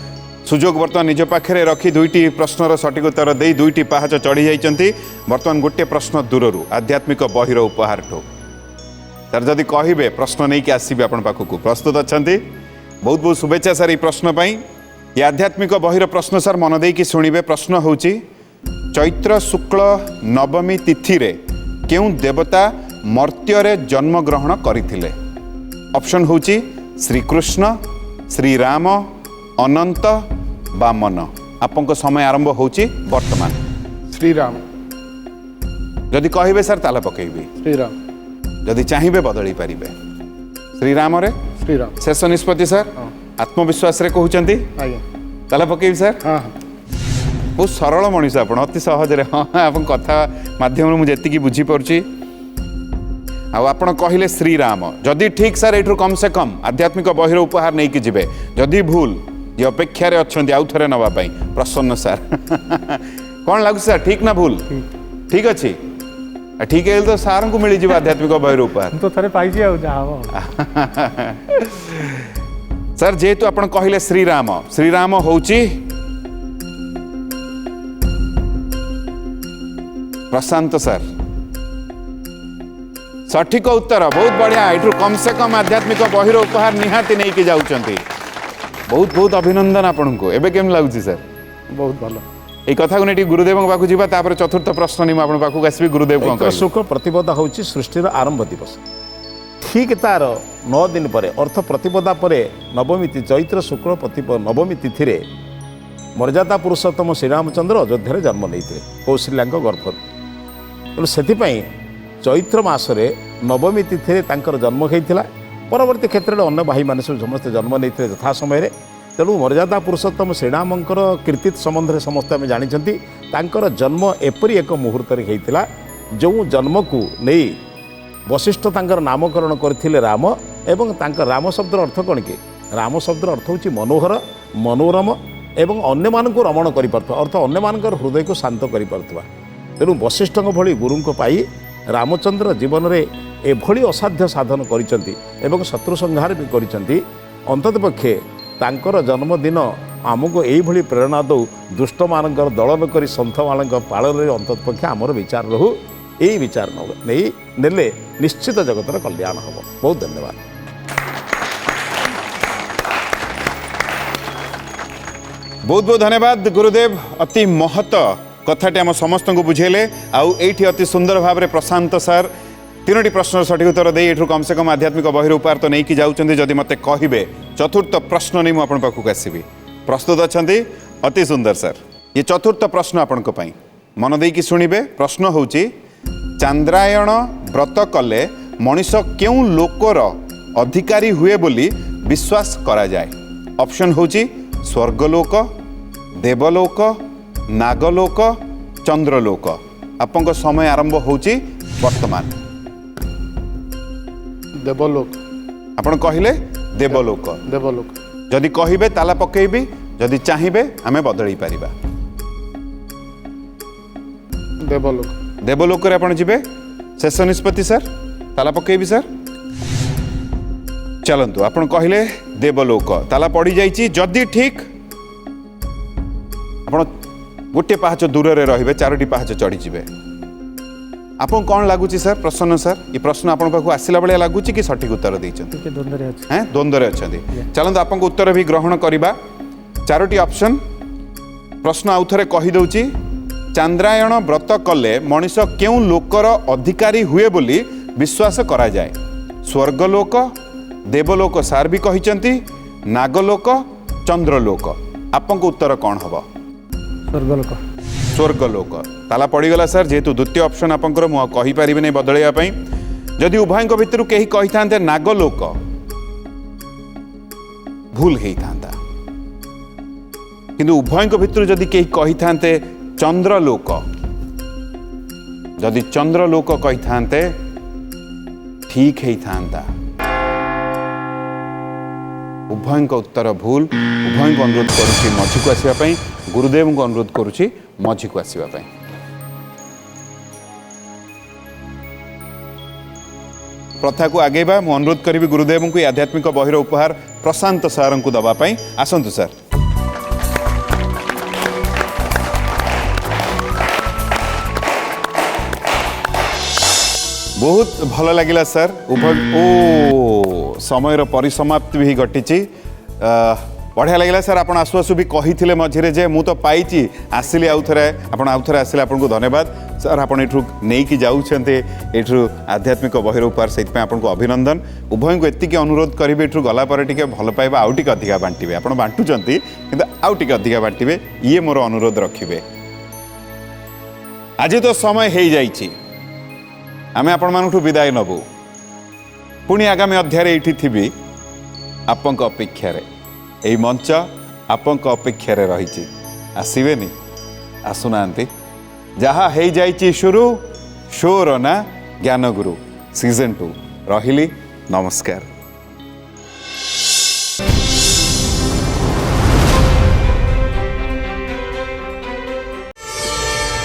सुजोग बर्तमान निज पाखे रखी दुईटी प्रश्नर सठिक उत्तर दे दुईटी पाहाच चढ़ी जाइए बर्तमान गोटे प्रश्न दूररू आध्यात्मिक बहिर उपहार ठो सर जदि कहे प्रश्न नहीं कि आसबे आपण पाखक प्रस्तुत अच्छा बहुत बहुत शुभेच्छा सर ये प्रश्न ये आध्यात्मिक बहिर प्रश्न सर मन देकी शुणिबे प्रश्न होची चैत्र शुक्ल नवमी तिथि रे केउं देवता मर्त्य जन्म ग्रहण करथिले ऑप्शन होची श्रीकृष्ण श्रीराम अनंत वामन आपन समय आरंभ होची वर्तमान श्रीराम जदि कहिबे सर ताला पकेबी श्रीराम जदि चाहिए बदली पारे श्रीराम रे श्रीराम शेष निष्पत्ति सर आत्मविश्वास रे कहउचंती आज्ञा ताला पकेबी सर हाँ हाँ बहुत सरल मनीष आप अति सहज हाँ आप कथा मध्यम मुझे बुझीपार आपण कहले श्रीराम जदि ठीक सर एठू कम से कम आध्यात्मिक बहिर उपहार नहीं कि जिबे जदि भूल ये अपेक्षा रे अछंती आउ थरे नवा पई प्रसन्न सर कौन लागु सर ठीक ना भूल ठीक अच्छी ठीक है तो सार को मिली जीव आध्यात्मिक बहिर उपहार ମୁଁ ତ ଥରେ ପାଇଛି ଆଉ ଯାହା ହବ सर जेहेतु आपण कहले श्रीराम श्रीराम होची प्रशांत सर सठिक उत्तर बहुत बढ़िया एठू कम से कम आध्यात्मिक बहिर उपहार निहाती नहीं कि जाउचंती बहुत बहुत अभिनंदन आपन को एबे केम लागुची सर बहुत भल এই কথা को नेटी गुरुदेव पाखु जीवा तापर चतुर्थ प्रश्न नहीं आपण पाखु आसबी गुरुदेव कोन चैत्र शुक्ल प्रतिपदा होची सृष्टिर आरंभ दिवस ठीक तार 9 दिन पर अर्थ प्रतिपदा पर नवमी तिथि चैत्र शुक्ल नवमी तिथि रे मर्यादा पुरुषोत्तम श्रीरामचंद्र अयोध्या जन्म नहीं कौशल्या गर्भ तेणु से चैत्र मसरे नवमी तिथि तांकर जन्म होता परवर्ती क्षेत्र में अन्य भाई मैंने समस्त जन्म नहीं यथा समय तेणु मर्यादा पुरुषोत्तम श्रीरामंकर कीर्तित संबंध में समस्त आम जानते तांकर जन्म एपरी एक मुहूर्त होता जो जन्म को नहीं वशिष्ठ तांकर नामकरण करथिले राम एवं तांकर राम शब्दर अर्थ कौन कि राम शब्दर अर्थ होची मनोहर मनोरम एवं अन्य मानक रमण कर अर्थ अन्य मानकर हृदय को शांत कर तेणु वशिष्ठ भली गुरु पाई रामचंद्र जीवन में एभली असाध्य साधन करिसेंती एवं शत्रु संहार भी करिसेंती अंततपक्षे तांकर जन्मदिन आमको यही प्रेरणा दौ दुष्ट मानकर दलन कर सन्थ मान पालन अंततपक्षे आमर विचार रहू यही विचार नहीं नेले निश्चित जगतर कल्याण हम बहुत धन्यवाद बहुत बहुत धन्यवाद गुरुदेव अति महत कथाटी आम समस्त को बुझेले आउ एठी अति सुंदर भाव में प्रशांत सर तीनोटी प्रश्न सठिक उत्तर दे एठू कम से कम आध्यात्मिक बहिर उपहार तो नहीं जाउचंदी जदि मते कहिबे चतुर्थ प्रश्न नहीं आपण पाखु आसीबी प्रस्तुत अछंती अति सुंदर सर ये चतुर्थ प्रश्न आपण को पई मन देकी सुनिबे प्रश्न होची चांद्रायण व्रत कले मनीष क्यों लोकर अधिकारी हुए बोली विश्वास करा जाए ऑप्शन होची स्वर्गलोक देवलोक नागलोक चंद्रलोक आपन समय आरंभ होची वर्तमान देवलोक आपण कहिले देवलोक देवलोक जदि कहिबे ताला पकेइबी जदि चाहिबे आमे बदली पारिबा देवलोक देवलोक रे आपण जिबे शेष निष्पत्ति सर ताला पकेइबी सर चलंतु आपण कहिले देवलोक ताला पड़ी जाइची जदि ठीक आपण गोटे पाहाच दूर रे रहिबे चारोटी पाहाच चढ़ी जिबे आपन कौन लगुच सर प्रसन्न सर ये प्रश्न आपन पाखु आसिला बेले लगुच कि सठिक उत्तर देइछन्ती ଟିକେ ଦ୍ୱନ୍ଦ୍ୱରେ ଅଛି हैं द्वंद्व अच्छे चलते आपन उत्तर भी ग्रहण करवा चारोटी ऑप्शन प्रश्न आउ थे कहीदे चांद्रायण व्रत कले मनीष क्यों लोकर अधिकारी हुए बोली विश्वास करा जाए स्वर्गलोक देवलोक सार भी कहिचंती नागलोक चंद्रलोक आपन उत्तर कौन हम ସ୍ୱର୍ଗଲୋକ स्वर्गलोक ताला पड़गला सर जेहेतु द्वितीय ऑप्शन आपंकर मु कहि परिबे नै बदलैया पई जदि उभयक भितर केही कहि थांते नागलोक भूल हेई थांता किंतु उभयक भितर जदि केही कहि थांते चंद्रलोक जदि चंद्रलोक कहि थांते ठीक हेई थांता उभयक उत्तर भूल उभयक अनुरोध करुछि मझी को आसिबा पई गुरुदेव को अनुरोध करुछि मझी को आसिबा पई प्रथा को आगेबा मु अनुरोध करी गुरुदेव को आध्यात्मिक बहिर उपहार प्रशांत सर को दबा पई आसंतु सर बहुत भल लगिला सर उभय ओ समय परिसमाप्ति भी घटी बढ़िया लगे सर आप आसु आसु भी कही मझे जे मु तो पाई आसिली आउ थे आउ थे आसिले आपको धन्यवाद सर आप नहीं जाऊँचे एठू आध्यात्मिक बहिर उपहार से आपको अभिनंदन उभय को एति अनुरोध करेंगे एठू गलापर टे भल पाइबा आउ टे अधिका बांटे आप बांटुंट कि आउ टे अधिका बांटे ये मोर अनुरोध रखिए आज तो समय हो जाइए आमे आपण मानुठु विदाय नबु पुणी आगामी अध्याय एठी थिबी आपंक अपेक्षा रे एई मंच आपंक अपेक्षा रे रहिछि आसीबेनी आसुनांती जहा हेई जाइछि शुरू शोर ना ज्ञान गुरु सीजन 2 रहिली नमस्कार।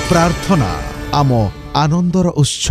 प्रार्थना आम आनंदर उत्स।